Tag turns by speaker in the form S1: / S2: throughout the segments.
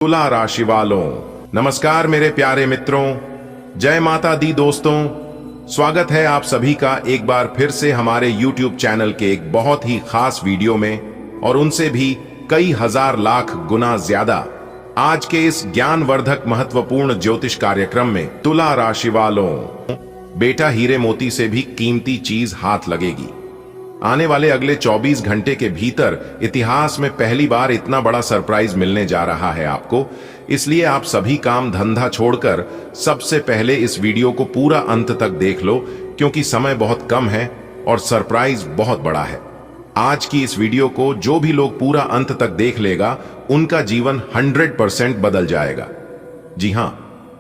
S1: तुला राशि वालों, नमस्कार मेरे प्यारे मित्रों, जय माता दी दोस्तों। स्वागत है आप सभी का एक बार फिर से हमारे YouTube चैनल के एक बहुत ही खास वीडियो में, और उनसे भी कई हजार लाख गुना ज्यादा आज के इस ज्ञानवर्धक महत्वपूर्ण ज्योतिष कार्यक्रम में तुला राशि वालों, बेटा हीरे मोती से भी कीमती चीज हाथ लगेगी। आने वाले अगले 24 घंटे के भीतर इतिहास में पहली बार इतना बड़ा सरप्राइज मिलने जा रहा है आपको। इसलिए आप सभी काम धंधा छोड़कर सबसे पहले इस वीडियो को पूरा अंत तक देख लो, क्योंकि समय बहुत कम है और सरप्राइज बहुत बड़ा है। आज की इस वीडियो को जो भी लोग पूरा अंत तक देख लेगा, उनका जीवन 100% बदल जाएगा। जी हां,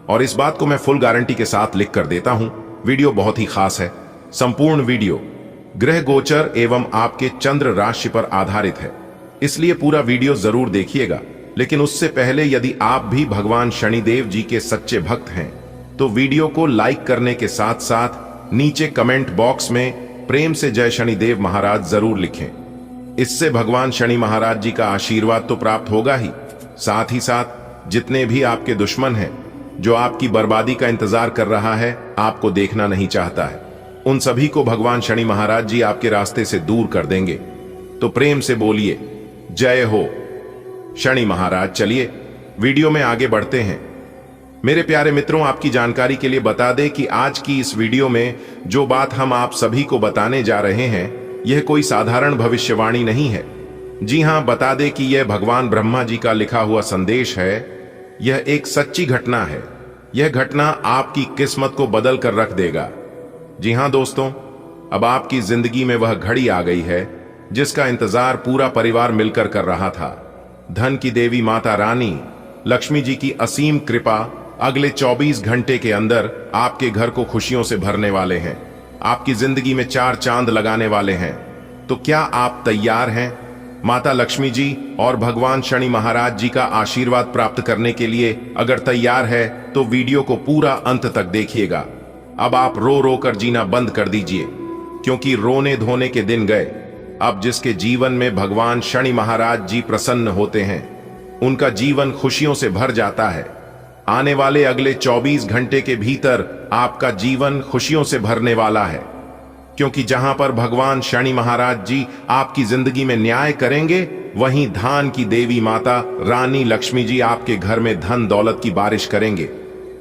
S1: और इस बात को मैं फुल गारंटी के साथ लिख कर देता हूं। वीडियो बहुत ही खास है। संपूर्ण वीडियो ग्रह गोचर एवं आपके चंद्र राशि पर आधारित है, इसलिए पूरा वीडियो जरूर देखिएगा। लेकिन उससे पहले यदि आप भी भगवान शनिदेव जी के सच्चे भक्त हैं, तो वीडियो को लाइक करने के साथ साथ नीचे कमेंट बॉक्स में प्रेम से जय शनिदेव महाराज जरूर लिखें। इससे भगवान शनि महाराज जी का आशीर्वाद तो प्राप्त होगा ही साथ जितने भी आपके दुश्मन हैं, जो आपकी बर्बादी का इंतजार कर रहा है, आपको देखना नहीं चाहता है, उन सभी को भगवान शनि महाराज जी आपके रास्ते से दूर कर देंगे। तो प्रेम से बोलिए जय हो शनि महाराज। चलिए वीडियो में आगे बढ़ते हैं। मेरे प्यारे मित्रों, आपकी जानकारी के लिए बता दें कि आज की इस वीडियो में जो बात हम आप सभी को बताने जा रहे हैं, यह कोई साधारण भविष्यवाणी नहीं है। जी हां, बता दें कि यह भगवान ब्रह्मा जी का लिखा हुआ संदेश है। यह एक सच्ची घटना है। यह घटना आपकी किस्मत को बदल कर रख देगा। जी हां दोस्तों, अब आपकी जिंदगी में वह घड़ी आ गई है जिसका इंतजार पूरा परिवार मिलकर कर रहा था। धन की देवी माता रानी लक्ष्मी जी की असीम कृपा अगले 24 घंटे के अंदर आपके घर को खुशियों से भरने वाले हैं। आपकी जिंदगी में 4 चांद लगाने वाले हैं। तो क्या आप तैयार हैं माता लक्ष्मी जी और भगवान शनि महाराज जी का आशीर्वाद प्राप्त करने के लिए? अगर तैयार है तो वीडियो को पूरा अंत तक देखिएगा। अब आप रो रो कर जीना बंद कर दीजिए, क्योंकि रोने धोने के दिन गए। अब जिसके जीवन में भगवान शनि महाराज जी प्रसन्न होते हैं, उनका जीवन खुशियों से भर जाता है। आने वाले अगले 24 घंटे के भीतर आपका जीवन खुशियों से भरने वाला है, क्योंकि जहां पर भगवान शनि महाराज जी आपकी जिंदगी में न्याय करेंगे, वहीं धान की देवी माता रानी लक्ष्मी जी आपके घर में धन दौलत की बारिश करेंगे।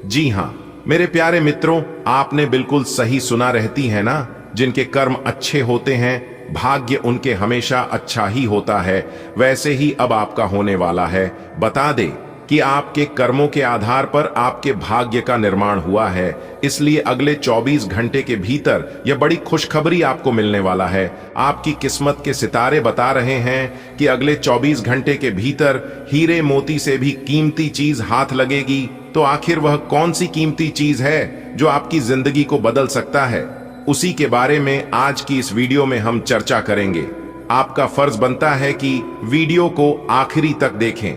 S1: जी हां मेरे प्यारे मित्रों, आपने बिल्कुल सही सुना। रहती है ना, जिनके कर्म अच्छे होते हैं, भाग्य उनके हमेशा अच्छा ही होता है। वैसे ही अब आपका होने वाला है। बता दे कि आपके कर्मों के आधार पर आपके भाग्य का निर्माण हुआ है। इसलिए अगले 24 घंटे के भीतर यह बड़ी खुशखबरी आपको मिलने वाला है। आपकी किस्मत के सितारे बता रहे हैं कि अगले 24 घंटे के भीतर हीरे मोती से भी कीमती चीज हाथ लगेगी। तो आखिर वह कौन सी कीमती चीज है जो आपकी जिंदगी को बदल सकता है? उसी के बारे में आज की इस वीडियो में हम चर्चा करेंगे। आपका फर्ज बनता है कि वीडियो को आखिरी तक देखें।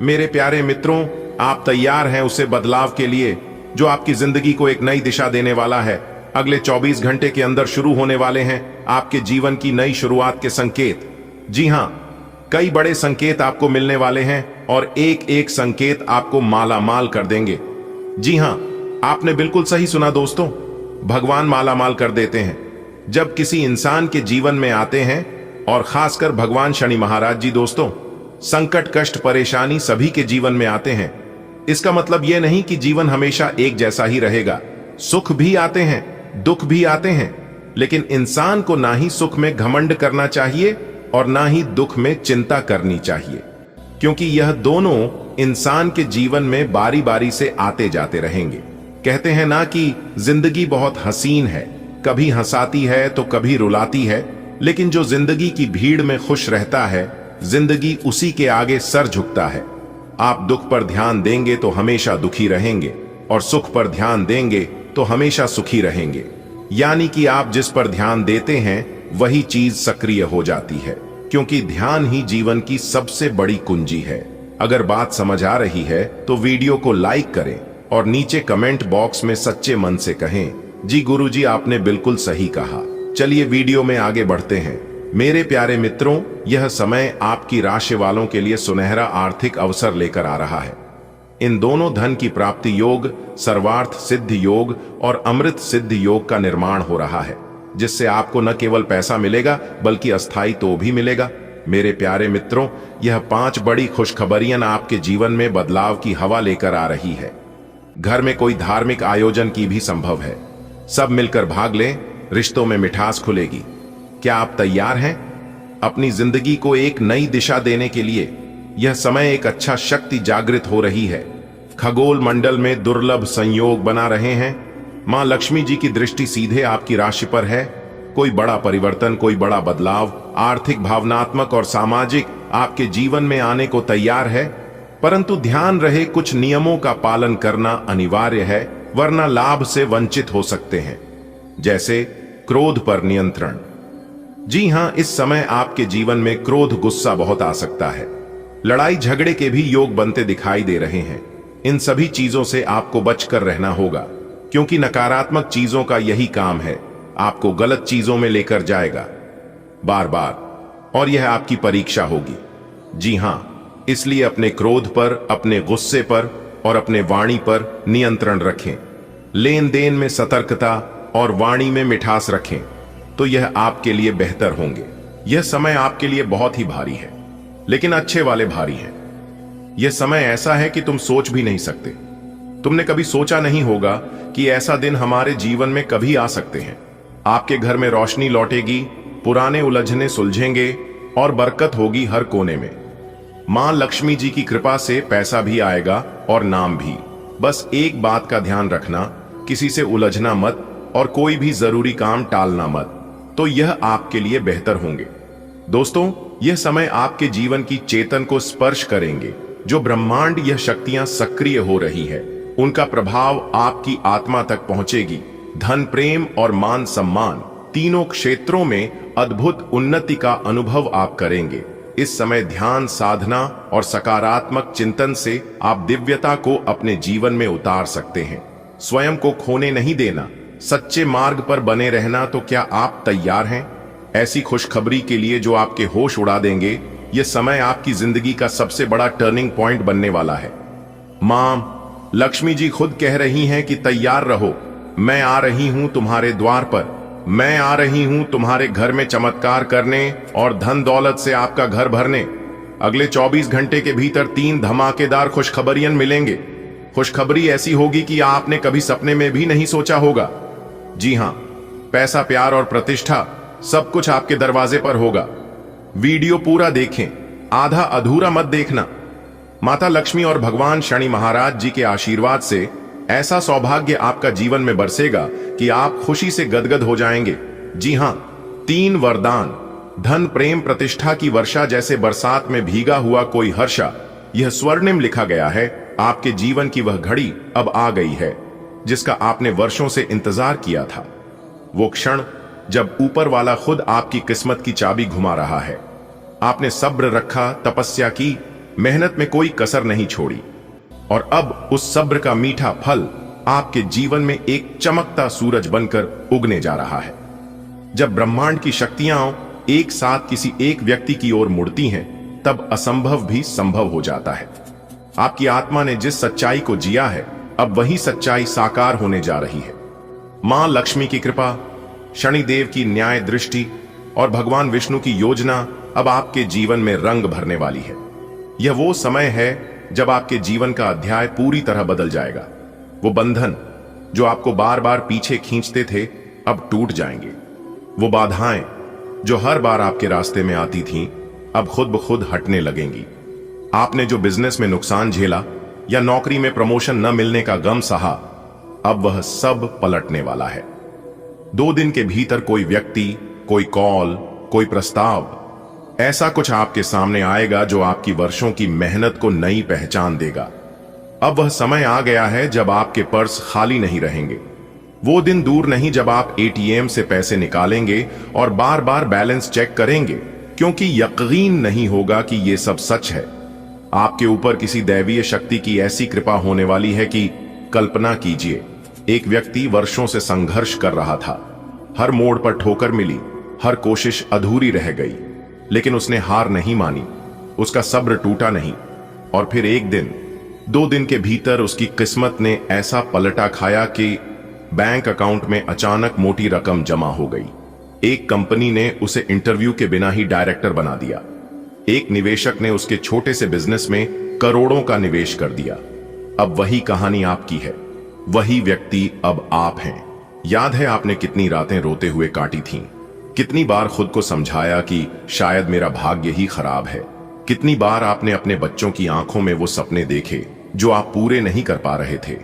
S1: मेरे प्यारे मित्रों, आप तैयार हैं उसे बदलाव के लिए जो आपकी जिंदगी को एक नई दिशा देने वाला है? अगले 24 घंटे के अंदर शुरू होने वाले हैं आपके जीवन की नई शुरुआत के संकेत। जी हां, कई बड़े संकेत आपको मिलने वाले हैं और एक एक संकेत आपको मालामाल कर देंगे। जी हां, आपने बिल्कुल सही सुना दोस्तों, भगवान मालामाल कर देते हैं जब किसी इंसान के जीवन में आते हैं, और खासकर भगवान शनि महाराज जी। दोस्तों, संकट कष्ट परेशानी सभी के जीवन में आते हैं। इसका मतलब यह नहीं कि जीवन हमेशा एक जैसा ही रहेगा। सुख भी आते हैं, दुख भी आते हैं, लेकिन इंसान को ना ही सुख में घमंड करना चाहिए और ना ही दुख में चिंता करनी चाहिए, क्योंकि यह दोनों इंसान के जीवन में बारी बारी से आते जाते रहेंगे। कहते हैं ना कि जिंदगी बहुत हसीन है, कभी हंसाती है तो कभी रुलाती है, लेकिन जो जिंदगी की भीड़ में खुश रहता है, जिंदगी उसी के आगे सर झुकता है। आप दुख पर ध्यान देंगे तो हमेशा दुखी रहेंगे, और सुख पर ध्यान देंगे तो हमेशा सुखी रहेंगे। यानी कि आप जिस पर ध्यान देते हैं वही चीज सक्रिय हो जाती है, क्योंकि ध्यान ही जीवन की सबसे बड़ी कुंजी है। अगर बात समझ आ रही है तो वीडियो को लाइक करें और नीचे कमेंट बॉक्स में सच्चे मन से कहें, जी गुरुजी आपने बिल्कुल सही कहा। चलिए वीडियो में आगे बढ़ते हैं। मेरे प्यारे मित्रों, यह समय आपकी राशि वालों के लिए सुनहरा आर्थिक अवसर लेकर आ रहा है। इन दोनों धन की प्राप्ति योग, सर्वार्थ सिद्ध योग और अमृत सिद्ध योग का निर्माण हो रहा है, जिससे आपको न केवल पैसा मिलेगा बल्कि अस्थायी तो भी मिलेगा। मेरे प्यारे मित्रों, यह 5 बड़ी खुशखबरियां आपके जीवन में बदलाव की हवा लेकर आ रही है। घर में कोई धार्मिक आयोजन की भी संभव है। सब मिलकर भाग लें, रिश्तों में मिठास खुलेगी। क्या आप तैयार हैं अपनी जिंदगी को एक नई दिशा देने के लिए? यह समय एक अच्छा शक्ति जागृत हो रही है। खगोल मंडल में दुर्लभ संयोग बना रहे हैं। मां लक्ष्मी जी की दृष्टि सीधे आपकी राशि पर है। कोई बड़ा परिवर्तन, कोई बड़ा बदलाव, आर्थिक, भावनात्मक और सामाजिक आपके जीवन में आने को तैयार है। परंतु ध्यान रहे, कुछ नियमों का पालन करना अनिवार्य है, वरना लाभ से वंचित हो सकते हैं। जैसे क्रोध पर नियंत्रण। जी हां, इस समय आपके जीवन में क्रोध, गुस्सा बहुत आ सकता है। लड़ाई झगड़े के भी योग बनते दिखाई दे रहे हैं। इन सभी चीजों से आपको बचकर रहना होगा, क्योंकि नकारात्मक चीजों का यही काम है, आपको गलत चीजों में लेकर जाएगा बार बार, और यह आपकी परीक्षा होगी। जी हां, इसलिए अपने क्रोध पर, अपने गुस्से पर और अपने वाणी पर नियंत्रण रखें। लेन देन में सतर्कता और वाणी में मिठास रखें, तो यह आपके लिए बेहतर होंगे। यह समय आपके लिए बहुत ही भारी है, लेकिन अच्छे वाले भारी हैं। यह समय ऐसा है कि तुम सोच भी नहीं सकते। तुमने कभी सोचा नहीं होगा कि ऐसा दिन हमारे जीवन में कभी आ सकते हैं। आपके घर में रोशनी लौटेगी, पुराने उलझने सुलझेंगे और बरकत होगी हर कोने में। मां लक्ष्मी जी की कृपा से पैसा भी आएगा और नाम भी। बस एक बात का ध्यान रखना, किसी से उलझना मत और कोई भी जरूरी काम टालना मत, तो यह आपके लिए बेहतर होंगे। दोस्तों, यह समय आपके जीवन की चेतन को स्पर्श करेंगे। जो ब्रह्मांड यह शक्तियां सक्रिय हो रही है, उनका प्रभाव आपकी आत्मा तक पहुंचेगी। धन, प्रेम और मान सम्मान, तीनों क्षेत्रों में अद्भुत उन्नति का अनुभव आप करेंगे। इस समय ध्यान, साधना और सकारात्मक चिंतन से आप दिव्यता को अपने जीवन में उतार सकते हैं। स्वयं को खोने नहीं देना, सच्चे मार्ग पर बने रहना। तो क्या आप तैयार हैं ऐसी खुशखबरी के लिए जो आपके होश उड़ा देंगे? यह समय आपकी जिंदगी का सबसे बड़ा टर्निंग पॉइंट बनने वाला है। मां लक्ष्मी जी खुद कह रही हैं कि तैयार रहो, मैं आ रही हूं तुम्हारे द्वार पर। मैं आ रही हूं तुम्हारे घर में चमत्कार करने और धन दौलत से आपका घर भरने। अगले 24 घंटे के भीतर 3 धमाकेदार खुशखबरियां मिलेंगे। खुशखबरी ऐसी होगी कि आपने कभी सपने में भी नहीं सोचा होगा। जी हां, पैसा, प्यार और प्रतिष्ठा सब कुछ आपके दरवाजे पर होगा। वीडियो पूरा देखें, आधा अधूरा मत देखना। माता लक्ष्मी और भगवान शनि महाराज जी के आशीर्वाद से ऐसा सौभाग्य आपका जीवन में बरसेगा कि आप खुशी से गदगद हो जाएंगे। जी हां, 3 वरदान, धन, प्रेम, प्रतिष्ठा की वर्षा जैसे बरसात में भीगा हुआ कोई हर्षा। यह स्वर्णिम लिखा गया है। आपके जीवन की वह घड़ी अब आ गई है जिसका आपने वर्षों से इंतजार किया था। वो क्षण जब ऊपर वाला खुद आपकी किस्मत की चाबी घुमा रहा है। आपने सब्र रखा, तपस्या की, मेहनत में कोई कसर नहीं छोड़ी, और अब उस सब्र का मीठा फल आपके जीवन में एक चमकता सूरज बनकर उगने जा रहा है। जब ब्रह्मांड की शक्तियां एक साथ किसी एक व्यक्ति की ओर मुड़ती हैं, तब असंभव भी संभव हो जाता है। आपकी आत्मा ने जिस सच्चाई को जिया है, अब वही सच्चाई साकार होने जा रही है। मां लक्ष्मी की कृपा, शनिदेव की न्याय दृष्टि और भगवान विष्णु की योजना अब आपके जीवन में रंग भरने वाली है। यह वो समय है जब आपके जीवन का अध्याय पूरी तरह बदल जाएगा। वो बंधन जो आपको बार बार पीछे खींचते थे, अब टूट जाएंगे। वो बाधाएं जो हर बार आपके रास्ते में आती थीं, अब खुद ब खुद हटने लगेंगी। आपने जो बिजनेस में नुकसान झेला या नौकरी में प्रमोशन न मिलने का गम सहा, अब वह सब पलटने वाला है। 2 दिन के भीतर कोई व्यक्ति, कोई कॉल, कोई प्रस्ताव, ऐसा कुछ आपके सामने आएगा जो आपकी वर्षों की मेहनत को नई पहचान देगा। अब वह समय आ गया है जब आपके पर्स खाली नहीं रहेंगे। वो दिन दूर नहीं जब आप एटीएम से पैसे निकालेंगे और बार बार बैलेंस चेक करेंगे, क्योंकि यकीन नहीं होगा कि ये सब सच है। आपके ऊपर किसी दैवीय शक्ति की ऐसी कृपा होने वाली है कि कल्पना कीजिए, एक व्यक्ति वर्षों से संघर्ष कर रहा था। हर मोड़ पर ठोकर मिली, हर कोशिश अधूरी रह गई, लेकिन उसने हार नहीं मानी, उसका सब्र टूटा नहीं। और फिर एक दिन, 2 दिन के भीतर उसकी किस्मत ने ऐसा पलटा खाया कि बैंक अकाउंट में अचानक मोटी रकम जमा हो गई। एक कंपनी ने उसे इंटरव्यू के बिना ही डायरेक्टर बना दिया। एक निवेशक ने उसके छोटे से बिजनेस में करोड़ों का निवेश कर दिया। अब वही कहानी आपकी है, वही व्यक्ति अब आप हैं। याद है आपने कितनी रातें रोते हुए काटी थीं? कितनी बार खुद को समझाया कि शायद मेरा भाग्य ही खराब है? कितनी बार आपने अपने बच्चों की आंखों में वो सपने देखे जो आप पूरे नहीं कर पा रहे थे?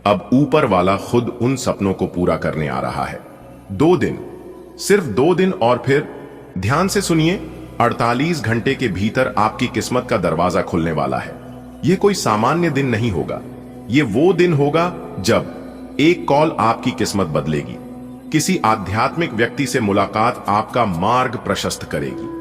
S1: अब ऊपर वाला खुद उन सपनों को पूरा करने आ रहा है। 2 दिन, सिर्फ 2 दिन, और फिर ध्यान से सुनिए, 48 घंटे के भीतर आपकी किस्मत का दरवाजा खुलने वाला है। यह कोई सामान्य दिन नहीं होगा, ये वो दिन होगा जब एक कॉल आपकी किस्मत बदलेगी। किसी आध्यात्मिक व्यक्ति से मुलाकात आपका मार्ग प्रशस्त करेगी।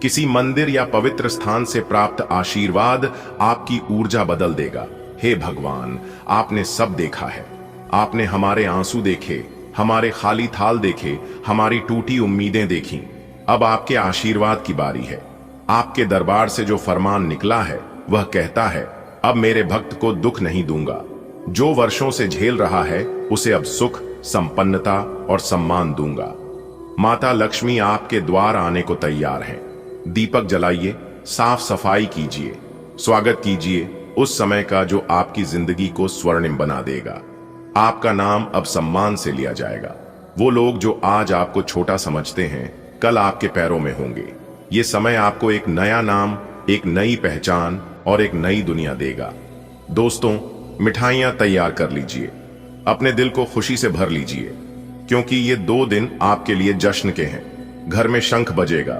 S1: किसी मंदिर या पवित्र स्थान से प्राप्त आशीर्वाद आपकी ऊर्जा बदल देगा। हे भगवान, आपने सब देखा है। आपने हमारे आंसू देखे, हमारे खाली थाल देखे, हमारी टूटी उम्मीदें देखी। अब आपके आशीर्वाद की बारी है। आपके दरबार से जो फरमान निकला है वह कहता है, अब मेरे भक्त को दुख नहीं दूंगा। जो वर्षों से झेल रहा है उसे अब सुख, संपन्नता और सम्मान दूंगा। माता लक्ष्मी आपके द्वार आने को तैयार हैं। दीपक जलाइए, साफ सफाई कीजिए, स्वागत कीजिए उस समय का जो आपकी जिंदगी को स्वर्णिम बना देगा। आपका नाम अब सम्मान से लिया जाएगा। वो लोग जो आज आपको छोटा समझते हैं, कल आपके पैरों में होंगे। ये समय आपको एक नया नाम, एक नई पहचान और एक नई दुनिया देगा। दोस्तों, मिठाइयां तैयार कर लीजिए, अपने दिल को खुशी से भर लीजिए, क्योंकि ये 2 दिन आपके लिए जश्न के हैं। घर में शंख बजेगा,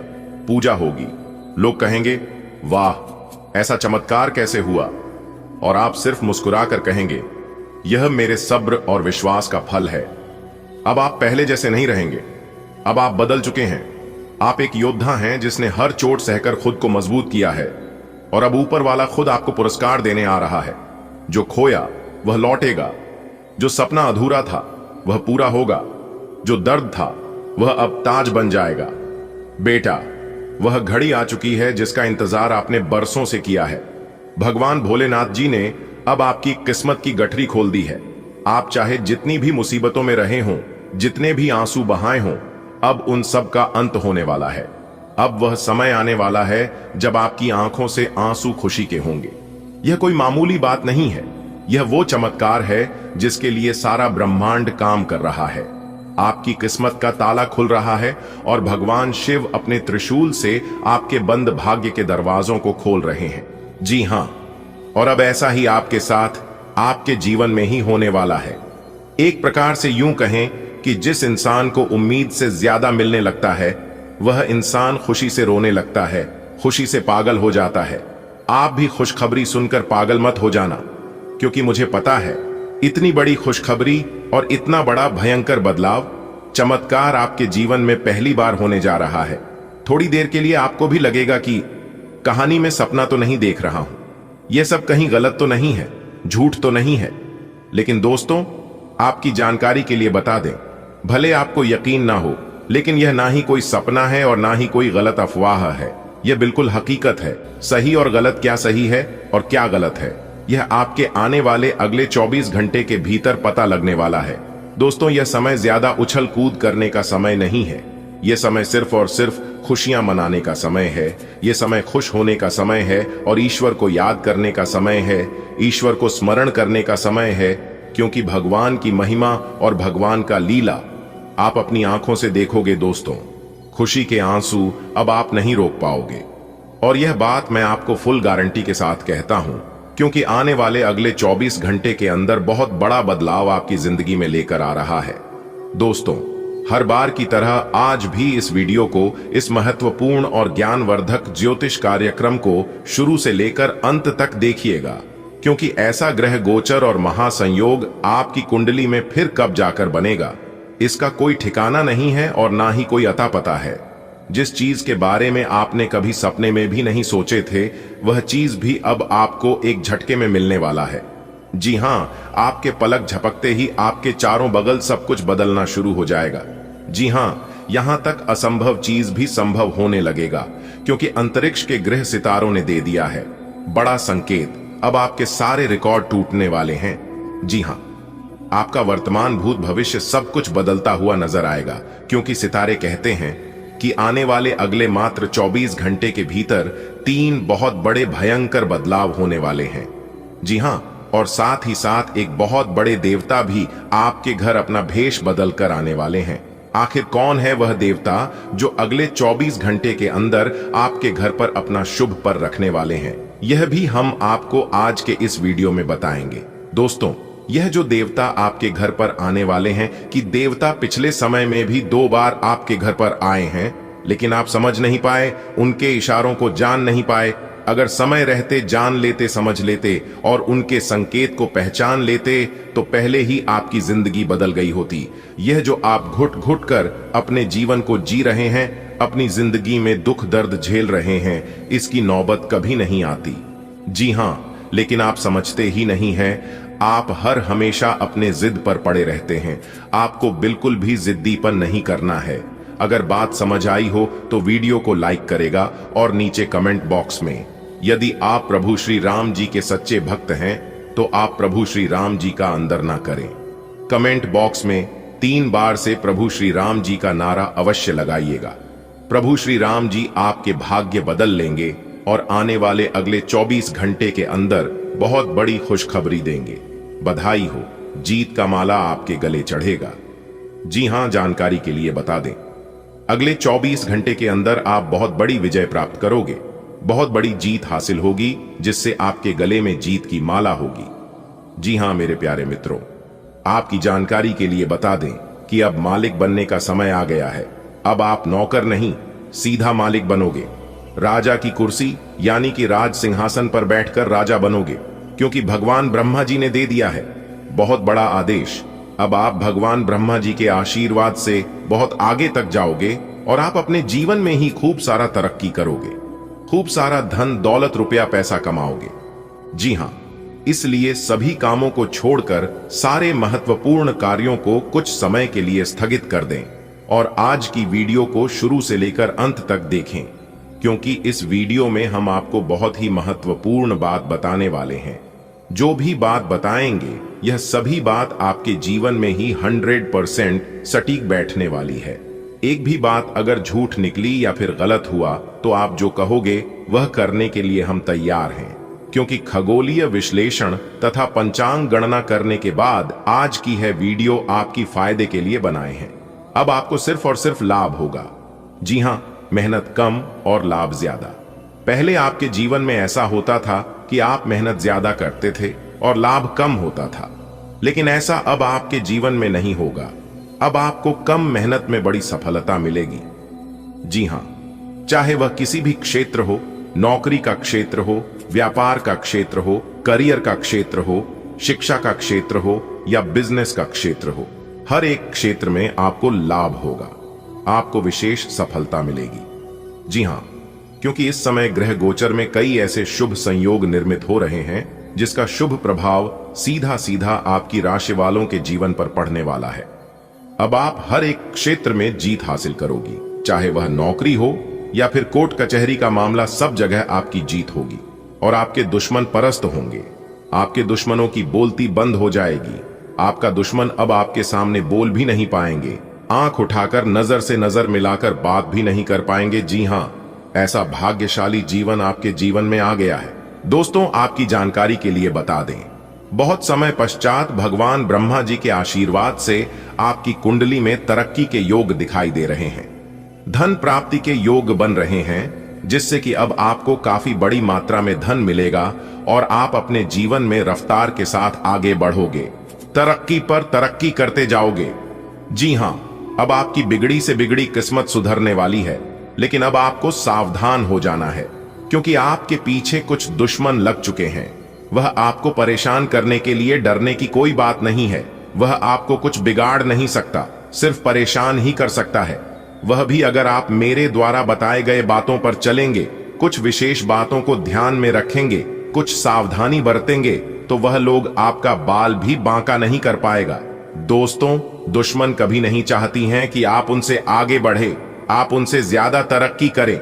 S1: पूजा होगी, लोग कहेंगे वाह ऐसा चमत्कार कैसे हुआ, और आप सिर्फ मुस्कुराकर कहेंगे यह मेरे सब्र और विश्वास का फल है। अब आप पहले जैसे नहीं रहेंगे, अब आप बदल चुके हैं। आप एक योद्धा हैं जिसने हर चोट सहकर खुद को मजबूत किया है, और अब ऊपर वाला खुद आपको पुरस्कार देने आ रहा है। जो खोया वह लौटेगा, जो सपना अधूरा था वह पूरा होगा, जो दर्द था वह अब ताज बन जाएगा। बेटा, वह घड़ी आ चुकी है जिसका इंतजार आपने बरसों से किया है। भगवान भोलेनाथ जी ने अब आपकी किस्मत की गठरी खोल दी है। आप चाहे जितनी भी मुसीबतों में रहे हों, जितने भी आंसू बहाए हों, अब उन सब का अंत होने वाला है। अब वह समय आने वाला है जब आपकी आंखों से आंसू खुशी के होंगे। यह कोई मामूली बात नहीं है, यह वो चमत्कार है जिसके लिए सारा ब्रह्मांड काम कर रहा है। आपकी किस्मत का ताला खुल रहा है और भगवान शिव अपने त्रिशूल से आपके बंद भाग्य के दरवाजों को खोल रहे हैं। जी हां, और अब ऐसा ही आपके साथ आपके जीवन में ही होने वाला है। एक प्रकार से यूं कहें कि जिस इंसान को उम्मीद से ज्यादा मिलने लगता है, वह इंसान खुशी से रोने लगता है, खुशी से पागल हो जाता है। आप भी खुशखबरी सुनकर पागल मत हो जाना, क्योंकि मुझे पता है इतनी बड़ी खुशखबरी और इतना बड़ा भयंकर बदलाव, चमत्कार आपके जीवन में पहली बार होने जा रहा है। थोड़ी देर के लिए आपको भी लगेगा कि कहानी में सपना तो नहीं देख रहा हूं, यह सब कहीं गलत तो नहीं है, झूठ तो नहीं है। लेकिन दोस्तों, आपकी जानकारी के लिए बता दें, भले आपको यकीन ना हो, लेकिन यह ना ही कोई सपना है और ना ही कोई गलत अफवाह है। यह बिल्कुल हकीकत है। सही और गलत, क्या सही है और क्या गलत है, यह आपके आने वाले अगले 24 घंटे के भीतर पता लगने वाला है। दोस्तों, यह समय ज्यादा उछल कूद करने का समय नहीं है। यह समय सिर्फ और सिर्फ खुशियां मनाने का समय है। यह समय खुश होने का समय है और ईश्वर को याद करने का समय है, ईश्वर को स्मरण करने का समय है, क्योंकि भगवान की महिमा और भगवान का लीला आप अपनी आंखों से देखोगे। दोस्तों, खुशी के आंसू अब आप नहीं रोक पाओगे, और यह बात मैं आपको फुल गारंटी के साथ कहता हूं, क्योंकि आने वाले अगले 24 घंटे के अंदर बहुत बड़ा बदलाव आपकी जिंदगी में लेकर आ रहा है। दोस्तों, हर बार की तरह आज भी इस वीडियो को, इस महत्वपूर्ण और ज्ञानवर्धक ज्योतिष कार्यक्रम को शुरू से लेकर अंत तक देखिएगा, क्योंकि ऐसा ग्रह गोचर और महासंयोग आपकी कुंडली में फिर कब जाकर बनेगा, इसका कोई ठिकाना नहीं है और ना ही कोई अता पता है। जिस चीज के बारे में आपने कभी सपने में भी नहीं सोचे थे, वह चीज भी अब आपको एक झटके में मिलने वाला है। जी हां, आपके पलक झपकते ही आपके चारों बगल सब कुछ बदलना शुरू हो जाएगा। जी हां, यहां तक असंभव चीज भी संभव होने लगेगा, क्योंकि अंतरिक्ष के ग्रह सितारों ने दे दिया है बड़ा संकेत। अब आपके सारे रिकॉर्ड टूटने वाले हैं। जी हां, आपका वर्तमान भूत भविष्य सब कुछ बदलता हुआ नजर आएगा, क्योंकि सितारे कहते हैं कि आने वाले अगले मात्र 24 घंटे के भीतर 3 बहुत बड़े भयंकर बदलाव होने वाले हैं। जी हां, और साथ ही साथ एक बहुत बड़े देवता भी आपके घर अपना भेष बदल कर आने वाले हैं। आखिर कौन है वह देवता जो अगले 24 घंटे के अंदर आपके घर पर अपना शुभ पर रखने वाले हैं? यह भी हम आपको आज के इस वीडियो में बताएंगे। दोस्तों, यह जो देवता आपके घर पर आने वाले हैं कि देवता पिछले समय में भी 2 बार आपके घर पर आए हैं, लेकिन आप समझ नहीं पाए, उनके इशारों को जान नहीं पाए। अगर समय रहते जान लेते, समझ लेते और उनके संकेत को पहचान लेते तो पहले ही आपकी जिंदगी बदल गई होती। यह जो आप घुट घुट कर अपने जीवन को जी रहे हैं, अपनी जिंदगी में दुख दर्द झेल रहे हैं, इसकी नौबत कभी नहीं आती। जी हां, लेकिन आप समझते ही नहीं हैं। आप हर हमेशा अपने जिद पर पड़े रहते हैं। आपको बिल्कुल भी जिद्दीपन नहीं करना है। अगर बात समझ आई हो तो वीडियो को लाइक करेगा और नीचे कमेंट बॉक्स में यदि आप प्रभु श्री राम जी के सच्चे भक्त हैं तो आप प्रभु श्री राम जी का अंदर ना करें। कमेंट बॉक्स में 3 बार से प्रभु श्री राम जी का नारा अवश्य लगाइएगा। प्रभु श्री राम जी आपके भाग्य बदल लेंगे और आने वाले अगले 24 घंटे के अंदर बहुत बड़ी खुशखबरी देंगे। बधाई हो, जीत का माला आपके गले चढ़ेगा। जी हां, जानकारी के लिए बता दें, अगले 24 घंटे के अंदर आप बहुत बड़ी विजय प्राप्त करोगे। बहुत बड़ी जीत हासिल होगी, जिससे आपके गले में जीत की माला होगी। जी हां मेरे प्यारे मित्रों, आपकी जानकारी के लिए बता दें कि अब मालिक बनने का समय आ गया है। अब आप नौकर नहीं, सीधा मालिक बनोगे। राजा की कुर्सी यानी कि राज सिंहासन पर बैठकर राजा बनोगे, क्योंकि भगवान ब्रह्मा जी ने दे दिया है बहुत बड़ा आदेश। अब आप भगवान ब्रह्मा जी के आशीर्वाद से बहुत आगे तक जाओगे और आप अपने जीवन में ही खूब सारा तरक्की करोगे, खूब सारा धन दौलत रुपया पैसा कमाओगे। जी हां, इसलिए सभी कामों को छोड़कर सारे महत्वपूर्ण कार्यों को कुछ समय के लिए स्थगित कर दें और आज की वीडियो को शुरू से लेकर अंत तक देखें, क्योंकि इस वीडियो में हम आपको बहुत ही महत्वपूर्ण बात बताने वाले हैं। जो भी बात बताएंगे यह सभी बात आपके जीवन में ही 100% सटीक बैठने वाली है। एक भी बात अगर झूठ निकली या फिर गलत हुआ तो आप जो कहोगे वह करने के लिए हम तैयार हैं, क्योंकि खगोलीय विश्लेषण तथा पंचांग गणना करने के बाद आज की है वीडियो आपकी फायदे के लिए बनाए हैं। अब आपको सिर्फ और सिर्फ लाभ होगा। जी हां, मेहनत कम और लाभ ज्यादा। पहले आपके जीवन में ऐसा होता था कि आप मेहनत ज्यादा करते थे और लाभ कम होता था, लेकिन ऐसा अब आपके जीवन में नहीं होगा। अब आपको कम मेहनत में बड़ी सफलता मिलेगी। जी हां, चाहे वह किसी भी क्षेत्र हो, नौकरी का क्षेत्र हो, व्यापार का क्षेत्र हो, करियर का क्षेत्र हो, शिक्षा का क्षेत्र हो या बिजनेस का क्षेत्र हो, हर एक क्षेत्र में आपको लाभ होगा, आपको विशेष सफलता मिलेगी। जी हां, क्योंकि इस समय ग्रह गोचर में कई ऐसे शुभ संयोग निर्मित हो रहे हैं जिसका शुभ प्रभाव सीधा सीधा आपकी राशि वालों के जीवन पर पड़ने वाला है। अब आप हर एक क्षेत्र में जीत हासिल करोगी, चाहे वह नौकरी हो या फिर कोर्ट कचहरी का मामला, सब जगह आपकी जीत होगी और आपके दुश्मन परास्त होंगे। आपके दुश्मनों की बोलती बंद हो जाएगी। आपका दुश्मन अब आपके सामने बोल भी नहीं पाएंगे, आंख उठाकर नजर से नजर मिलाकर बात भी नहीं कर पाएंगे। जी हां, ऐसा भाग्यशाली जीवन आपके जीवन में आ गया है। दोस्तों, आपकी जानकारी के लिए बता दें, बहुत समय पश्चात भगवान ब्रह्मा जी के आशीर्वाद से आपकी कुंडली में तरक्की के योग दिखाई दे रहे हैं। धन प्राप्ति के योग बन रहे हैं, जिससे कि अब आपको काफी बड़ी मात्रा में धन मिलेगा और आप अपने जीवन में रफ्तार के साथ आगे बढ़ोगे, तरक्की पर तरक्की करते जाओगे। जी हां, अब आपकी बिगड़ी से बिगड़ी किस्मत सुधरने वाली है, लेकिन अब आपको सावधान हो जाना है, क्योंकि आपके पीछे कुछ दुश्मन लग चुके हैं। वह आपको परेशान करने के लिए डरने की कोई बात नहीं है। वह आपको कुछ बिगाड़ नहीं सकता, सिर्फ परेशान ही कर सकता है। वह भी अगर आप मेरे द्वारा बताए गए बातों पर चलेंगे, कुछ विशेष बातों को ध्यान में रखेंगे, कुछ सावधानी बरतेंगे, तो वह लोग आपका बाल भी बांका नहीं कर पाएगा। दोस्तों, दुश्मन कभी नहीं चाहती हैं कि आप उनसे आगे बढ़े, आप उनसे ज्यादा तरक्की करें।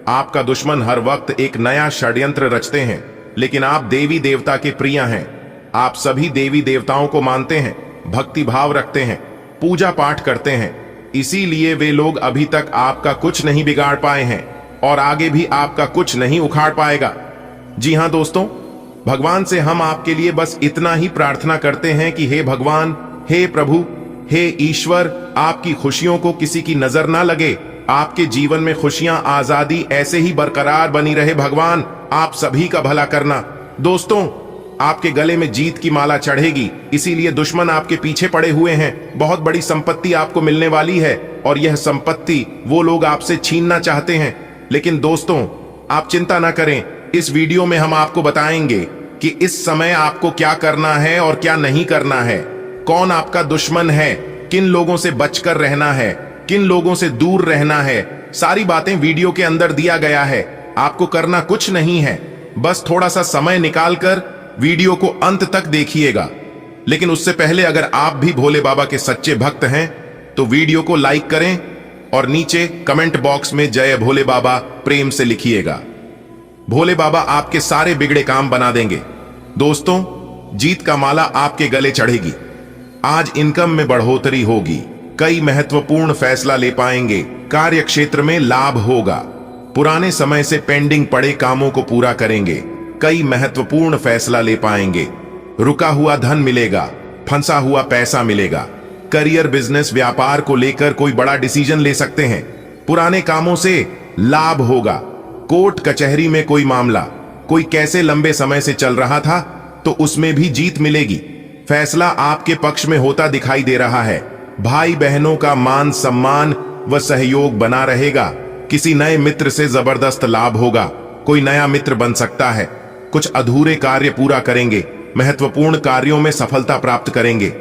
S1: आपका दुश्मन हर वक्त एक नया षड्यंत्र रचते हैं, लेकिन आप देवी देवता के प्रिय हैं। आप सभी देवी देवताओं को मानते हैं, भक्ति भाव रखते हैं, पूजा पाठ करते हैं। इसीलिए वे लोग अभी तक आपका कुछ नहीं बिगाड़ पाए हैं और आगे भी आपका कुछ नहीं उखाड़ पाएगा। जी हां दोस्तों, भगवान से हम आपके लिए बस इतना ही प्रार्थना करते हैं कि हे भगवान, हे प्रभु, हे ईश्वर, आपकी खुशियों को किसी की नजर ना लगे। आपके जीवन में खुशियां, आजादी ऐसे ही बरकरार बनी रहे। भगवान आप सभी का भला करना। दोस्तों, आपके गले में जीत की माला चढ़ेगी, इसीलिए दुश्मन आपके पीछे पड़े हुए हैं। बहुत बड़ी संपत्ति आपको मिलने वाली है और यह संपत्ति वो लोग आपसे छीनना चाहते हैं। लेकिन दोस्तों, आप चिंता ना करें। इस वीडियो में हम आपको बताएंगे कि इस समय आपको क्या करना है और क्या नहीं करना है, कौन आपका दुश्मन है, किन लोगों से बचकर रहना है, किन लोगों से दूर रहना है। सारी बातें वीडियो के अंदर दिया गया है। आपको करना कुछ नहीं है, बस थोड़ा सा समय निकालकर वीडियो को अंत तक देखिएगा। लेकिन उससे पहले अगर आप भी भोले बाबा के सच्चे भक्त हैं तो वीडियो को लाइक करें और नीचे कमेंट बॉक्स में जय भोले बाबा प्रेम से लिखिएगा। भोले बाबा आपके सारे बिगड़े काम बना देंगे। दोस्तों, जीत का माला आपके गले चढ़ेगी। आज इनकम में बढ़ोतरी होगी, कई महत्वपूर्ण फैसला ले पाएंगे, कार्य क्षेत्र में लाभ होगा, पुराने समय से पेंडिंग पड़े कामों को पूरा करेंगे, कई महत्वपूर्ण फैसला ले पाएंगे, रुका हुआ धन मिलेगा, फंसा हुआ पैसा मिलेगा, करियर, बिजनेस, व्यापार को लेकर कोई बड़ा डिसीजन ले सकते हैं, पुराने कामों से लाभ होगा, कोर्ट कचहरी में कोई मामला, कोई कैसे लंबे समय से चल रहा था तो उसमें भी जीत मिलेगी। फैसला आपके पक्ष में होता दिखाई दे रहा है। भाई बहनों का मान सम्मान व सहयोग बना रहेगा। किसी नए मित्र से जबरदस्त लाभ होगा, कोई नया मित्र बन सकता है। कुछ अधूरे कार्य पूरा करेंगे, महत्वपूर्ण कार्यों में सफलता प्राप्त करेंगे।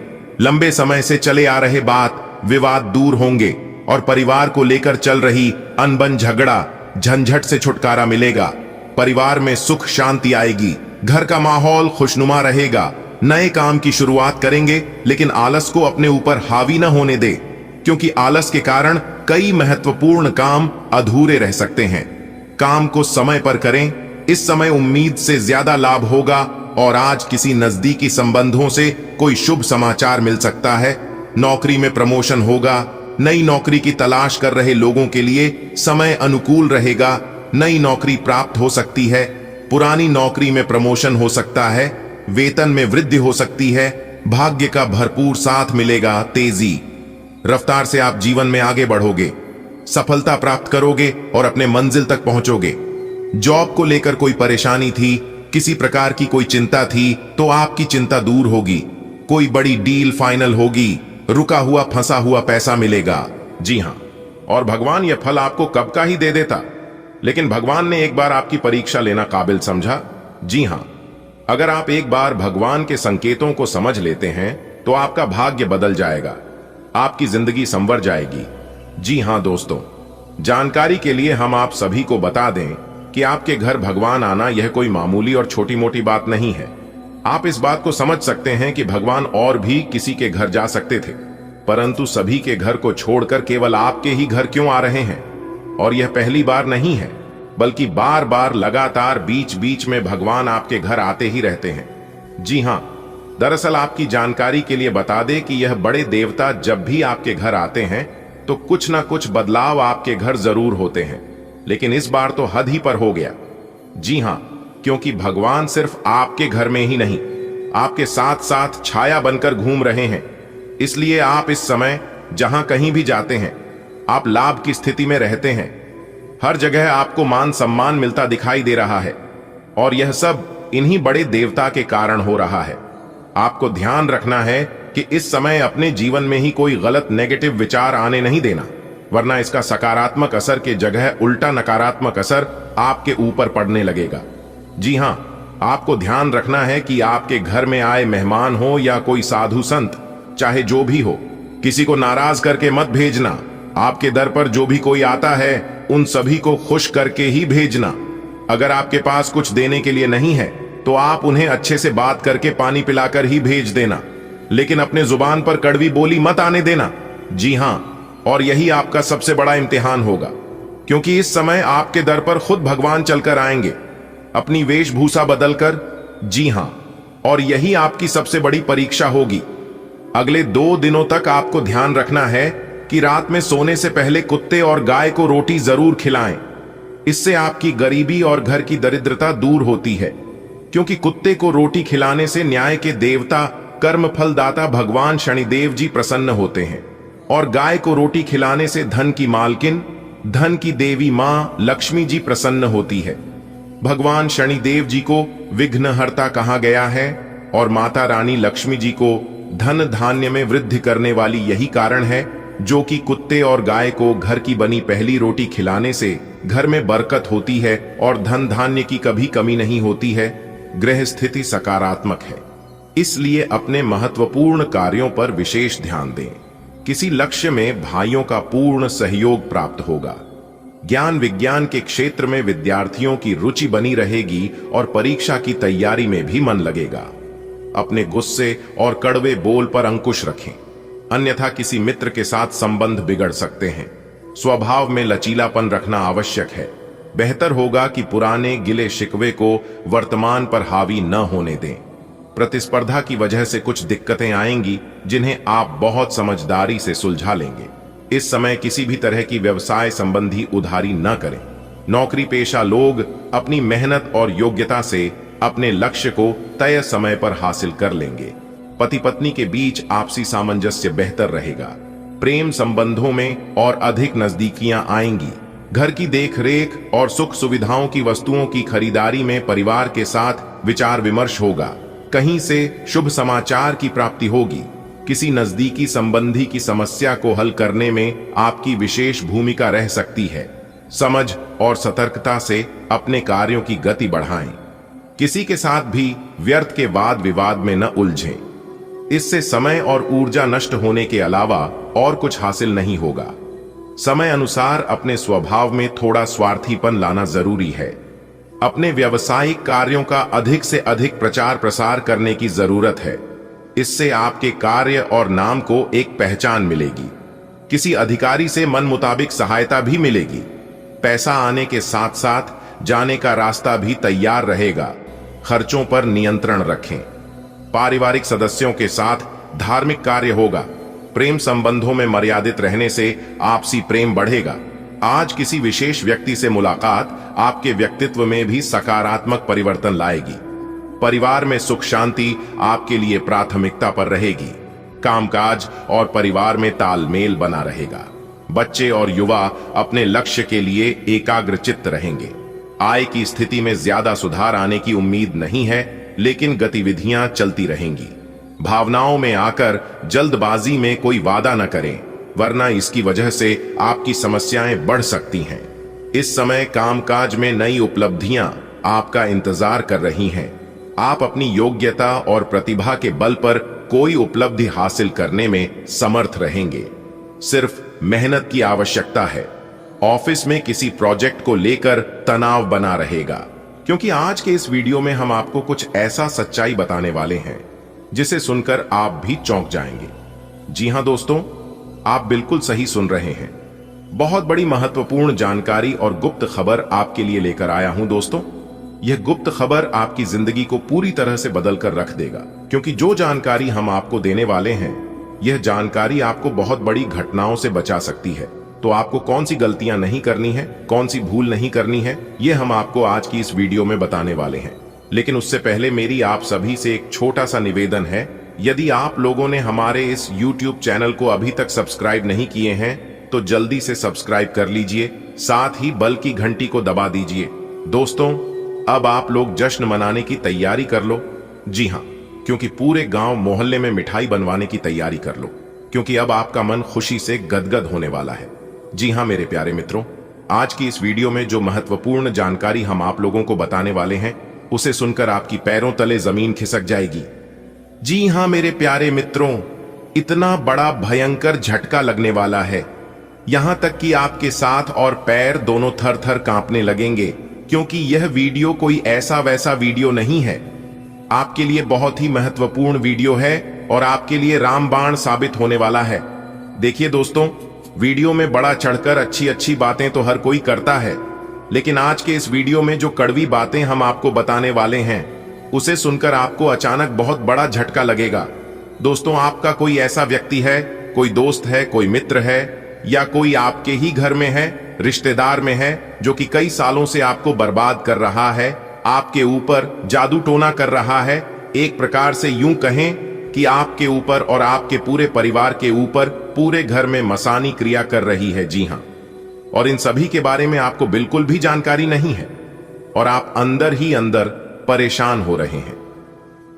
S1: लंबे समय से चले आ रहे बात विवाद दूर होंगे और परिवार को लेकर चल रही अनबन, झगड़ा, झंझट से छुटकारा मिलेगा। परिवार में सुख शांति आएगी, घर का माहौल खुशनुमा रहेगा। नए काम की शुरुआत करेंगे, लेकिन आलस को अपने ऊपर हावी न होने दे, क्योंकि आलस के कारण कई महत्वपूर्ण काम अधूरे रह सकते हैं। काम को समय पर करें, इस समय उम्मीद से ज्यादा लाभ होगा और आज किसी नजदीकी संबंधों से कोई शुभ समाचार मिल सकता है। नौकरी में प्रमोशन होगा। नई नौकरी की तलाश कर रहे लोगों के लिए समय अनुकूल रहेगा। नई नौकरी प्राप्त हो सकती है, पुरानी नौकरी में प्रमोशन हो सकता है, वेतन में वृद्धि हो सकती है, भाग्य का भरपूर साथ मिलेगा। तेजी रफ्तार से आप जीवन में आगे बढ़ोगे, सफलता प्राप्त करोगे और अपने मंजिल तक पहुंचोगे। जॉब को लेकर कोई परेशानी थी, किसी प्रकार की कोई चिंता थी तो आपकी चिंता दूर होगी। कोई बड़ी डील फाइनल होगी, रुका हुआ फंसा हुआ पैसा मिलेगा। जी हां, और भगवान यह फल आपको कब का ही दे देता, लेकिन भगवान ने एक बार आपकी परीक्षा लेना काबिल समझा। जी हां, अगर आप एक बार भगवान के संकेतों को समझ लेते हैं तो आपका भाग्य बदल जाएगा, आपकी जिंदगी संवर जाएगी। जी हां दोस्तों, जानकारी के लिए हम आप सभी को बता दें कि आपके घर भगवान आना यह कोई मामूली और छोटी मोटी बात नहीं है। आप इस बात को समझ सकते हैं कि भगवान और भी किसी के घर जा सकते थे, परंतु सभी के घर को छोड़कर केवल आपके ही घर क्यों आ रहे हैं। और यह पहली बार नहीं है, बल्कि बार बार लगातार बीच बीच में भगवान आपके घर आते ही रहते हैं। जी हां, दरअसल आपकी जानकारी के लिए बता दें कि यह बड़े देवता जब भी आपके घर आते हैं तो कुछ ना कुछ बदलाव आपके घर जरूर होते हैं, लेकिन इस बार तो हद ही पर हो गया। जी हां, क्योंकि भगवान सिर्फ आपके घर में ही नहीं, आपके साथ साथ छाया बनकर घूम रहे हैं। इसलिए आप इस समय जहां कहीं भी जाते हैं, आप लाभ की स्थिति में रहते हैं। हर जगह आपको मान सम्मान मिलता दिखाई दे रहा है और यह सब इन्हीं बड़े देवता के कारण हो रहा है। आपको ध्यान रखना है कि इस समय अपने जीवन में ही कोई गलत नेगेटिव विचार आने नहीं देना, वरना इसका सकारात्मक असर के जगह उल्टा नकारात्मक असर आपके ऊपर पड़ने लगेगा। जी हां, आपको ध्यान रखना है कि आपके घर में आए मेहमान हो या कोई साधु संत, चाहे जो भी हो, किसी को नाराज करके मत भेजना। आपके दर पर जो भी कोई आता है उन सभी को खुश करके ही भेजना। अगर आपके पास कुछ देने के लिए नहीं है तो आप उन्हें अच्छे से बात करके पानी पिलाकर ही भेज देना। लेकिन अपने जुबान पर कड़वी बोली मत आने देना। जी हां, और यही आपका सबसे बड़ा इम्तिहान होगा, क्योंकि इस समय आपके दर पर खुद भगवान चलकर आएंगे, अपनी वेशभूषा बदलकर। जी हां, और यही आपकी सबसे बड़ी परीक्षा होगी। अगले 2 दिनों तक आपको ध्यान रखना है कि रात में सोने से पहले कुत्ते और गाय को रोटी जरूर खिलाएं। इससे आपकी गरीबी और घर की दरिद्रता दूर होती है, क्योंकि कुत्ते को रोटी खिलाने से न्याय के देवता कर्म फलदाता भगवान शनिदेव जी प्रसन्न होते हैं, और गाय को रोटी खिलाने से धन की मालकिन, धन की देवी मां लक्ष्मी जी प्रसन्न होती है। भगवान शनिदेव जी को विघ्नहर्ता कहा गया है, और माता रानी लक्ष्मी जी को धन धान्य में वृद्धि करने वाली यही कारण है, जो कि कुत्ते और गाय को घर की बनी पहली रोटी खिलाने से घर में बरकत होती है और धन धान्य की कभी कमी नहीं होती है। ग्रह स्थिति सकारात्मक है, इसलिए अपने महत्वपूर्ण कार्यों पर विशेष ध्यान दें। किसी लक्ष्य में भाइयों का पूर्ण सहयोग प्राप्त होगा। ज्ञान विज्ञान के क्षेत्र में विद्यार्थियों की रुचि बनी रहेगी और परीक्षा की तैयारी में भी मन लगेगा। अपने गुस्से और कड़वे बोल पर अंकुश रखें, अन्यथा किसी मित्र के साथ संबंध बिगड़ सकते हैं। स्वभाव में लचीलापन रखना आवश्यक है। बेहतर होगा कि पुराने गिले शिकवे को वर्तमान पर हावी न होने दें। प्रतिस्पर्धा की वजह से कुछ दिक्कतें आएंगी, जिन्हें आप बहुत समझदारी से सुलझा लेंगे। इस समय किसी भी तरह की व्यवसाय संबंधी उधारी न करें। नौकरी पेशा लोग अपनी मेहनत और योग्यता से अपने लक्ष्य को तय समय पर हासिल कर लेंगे। पति पत्नी के बीच आपसी सामंजस्य बेहतर रहेगा। प्रेम संबंधों में और अधिक नजदीकियां आएंगी। घर की देखरेख और सुख सुविधाओं की वस्तुओं की खरीदारी में परिवार के साथ विचार विमर्श होगा। कहीं से शुभ समाचार की प्राप्ति होगी। किसी नजदीकी संबंधी की समस्या को हल करने में आपकी विशेष भूमिका रह सकती है। समझ और सतर्कता से अपने कार्यों की गति बढ़ाएं। किसी के साथ भी व्यर्थ के वाद विवाद में न उलझें। इससे समय और ऊर्जा नष्ट होने के अलावा और कुछ हासिल नहीं होगा। समय अनुसार अपने स्वभाव में थोड़ा स्वार्थीपन लाना जरूरी है। अपने व्यावसायिक कार्यों का अधिक से अधिक प्रचार प्रसार करने की जरूरत है। इससे आपके कार्य और नाम को एक पहचान मिलेगी। किसी अधिकारी से मन मुताबिक सहायता भी मिलेगी। पैसा आने के साथ साथ जाने का रास्ता भी तैयार रहेगा। खर्चों पर नियंत्रण रखें। पारिवारिक सदस्यों के साथ धार्मिक कार्य होगा। प्रेम संबंधों में मर्यादित रहने से आपसी प्रेम बढ़ेगा। आज किसी विशेष व्यक्ति से मुलाकात आपके व्यक्तित्व में भी सकारात्मक परिवर्तन लाएगी। परिवार में सुख शांति आपके लिए प्राथमिकता पर रहेगी। कामकाज और परिवार में तालमेल बना रहेगा। बच्चे और युवा अपने लक्ष्य के लिए एकाग्रचित्त रहेंगे। आय की स्थिति में ज्यादा सुधार आने की उम्मीद नहीं है, लेकिन गतिविधियां चलती रहेंगी। भावनाओं में आकर जल्दबाजी में कोई वादा न करें, वरना इसकी वजह से आपकी समस्याएं बढ़ सकती हैं। इस समय कामकाज में नई उपलब्धियां आपका इंतजार कर रही हैं। आप अपनी योग्यता और प्रतिभा के बल पर कोई उपलब्धि हासिल करने में समर्थ रहेंगे। सिर्फ मेहनत की आवश्यकता है। ऑफिस में किसी प्रोजेक्ट को लेकर तनाव बना रहेगा, क्योंकि आज के इस वीडियो में हम आपको कुछ ऐसा सच्चाई बताने वाले हैं जिसे सुनकर आप भी चौंक जाएंगे। जी हां दोस्तों, आप बिल्कुल सही सुन रहे हैं। बहुत बड़ी महत्वपूर्ण जानकारी और गुप्त खबर आपके लिए लेकर आया हूं दोस्तों। यह गुप्त खबर आपकी जिंदगी को पूरी तरह से बदल कर रख देगा, क्योंकि जो जानकारी हम आपको देने वाले हैं, यह जानकारी आपको बहुत बड़ी घटनाओं से बचा सकती है। तो आपको कौन सी गलतियां नहीं करनी है, कौन सी भूल नहीं करनी है, यह हम आपको आज की इस वीडियो में बताने वाले हैं। लेकिन उससे पहले मेरी आप सभी से एक छोटा सा निवेदन है। यदि आप लोगों ने हमारे इस YouTube चैनल को अभी तक सब्सक्राइब नहीं किए हैं, तो जल्दी से सब्सक्राइब कर लीजिए, साथ ही बेल की घंटी को दबा दीजिए। दोस्तों, अब आप लोग जश्न मनाने की तैयारी कर लो। जी हाँ, क्योंकि पूरे गांव मोहल्ले में मिठाई बनवाने की तैयारी कर लो, क्योंकि अब आपका मन खुशी से गदगद होने वाला है। जी हाँ मेरे प्यारे मित्रों, आज की इस वीडियो में जो महत्वपूर्ण जानकारी हम आप लोगों को बताने वाले हैं, उसे सुनकर आपकी पैरों तले जमीन खिसक जाएगी। जी हाँ मेरे प्यारे मित्रों, इतना बड़ा भयंकर झटका लगने वाला है, यहां तक कि आपके साथ और पैर दोनों थर थर कांपने लगेंगे, क्योंकि यह वीडियो कोई ऐसा वैसा वीडियो नहीं है। आपके लिए बहुत ही महत्वपूर्ण वीडियो है, और आपके लिए रामबाण साबित होने वाला है। देखिए दोस्तों, वीडियो में बड़ा चढ़कर अच्छी अच्छी बातें तो हर कोई करता है, लेकिन आज के इस वीडियो में जो कड़वी बातें हम आपको बताने वाले हैं, उसे सुनकर आपको अचानक बहुत बड़ा झटका लगेगा। दोस्तों, आपका कोई ऐसा व्यक्ति है, कोई दोस्त है, कोई मित्र है, या कोई आपके ही घर में है, रिश्तेदार में है, जो कि कई सालों से आपको बर्बाद कर रहा है, आपके ऊपर जादू टोना कर रहा है। एक प्रकार से यूं कहें कि आपके ऊपर और आपके पूरे परिवार के ऊपर पूरे घर में मसानी क्रिया कर रही है। जी हां, और इन सभी के बारे में आपको बिल्कुल भी जानकारी नहीं है और आप अंदर ही अंदर परेशान हो रहे हैं।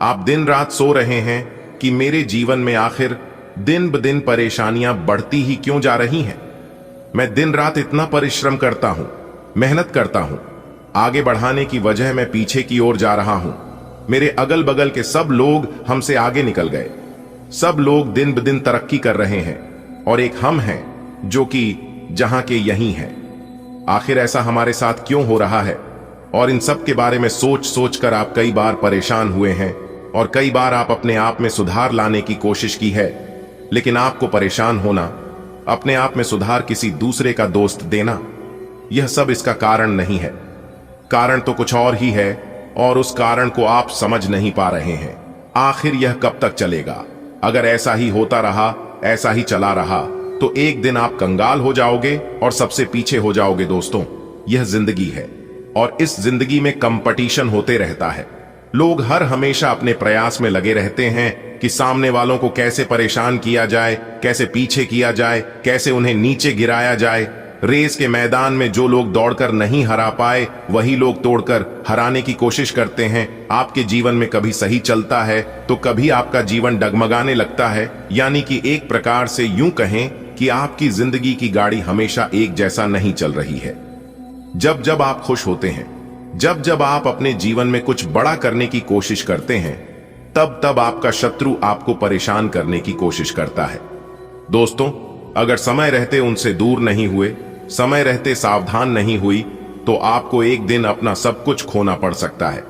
S1: आप दिन रात सो रहे हैं कि मेरे जीवन में आखिर दिन ब दिन परेशानियां बढ़ती ही क्यों जा रही हैं। मैं दिन रात इतना परिश्रम करता हूं, मेहनत करता हूं, आगे बढ़ाने की वजह मैं पीछे की ओर जा रहा हूं। मेरे अगल बगल के सब लोग हमसे आगे निकल गए, सब लोग दिन ब दिन तरक्की कर रहे हैं और एक हम हैं जो कि जहां के यहीं हैं। आखिर ऐसा हमारे साथ क्यों हो रहा है? और इन सब के बारे में सोच सोच कर आप कई बार परेशान हुए हैं और कई बार आप अपने आप में सुधार लाने की कोशिश की है, लेकिन आपको परेशान होना, अपने आप में सुधार किसी दूसरे का दोस्त देना, यह सब इसका कारण नहीं है। कारण तो कुछ और ही है और उस कारण को आप समझ नहीं पा रहे हैं। आखिर यह कब तक चलेगा? अगर ऐसा ही होता रहा, ऐसा ही चला रहा, तो एक दिन आप कंगाल हो जाओगे और सबसे पीछे हो जाओगे। दोस्तों, यह जिंदगी है और इस जिंदगी में कंपटीशन होते रहता है। लोग हर हमेशा अपने प्रयास में लगे रहते हैं कि सामने वालों को कैसे परेशान किया जाए, कैसे पीछे किया जाए, कैसे उन्हें नीचे गिराया जाए। रेस के मैदान में जो लोग दौड़कर नहीं हरा पाए, वही लोग तोड़कर हराने की कोशिश करते हैं। आपके जीवन में कभी सही चलता है तो कभी आपका जीवन डगमगाने लगता है। यानी कि एक प्रकार से यूं कहें कि आपकी जिंदगी की गाड़ी हमेशा एक जैसा नहीं चल रही है। जब जब आप खुश होते हैं, जब जब आप अपने जीवन में कुछ बड़ा करने की कोशिश करते हैं, तब तब आपका शत्रु आपको परेशान करने की कोशिश करता है। दोस्तों, अगर समय रहते उनसे दूर नहीं हुए, समय रहते सावधान नहीं हुई, तो आपको एक दिन अपना सब कुछ खोना पड़ सकता है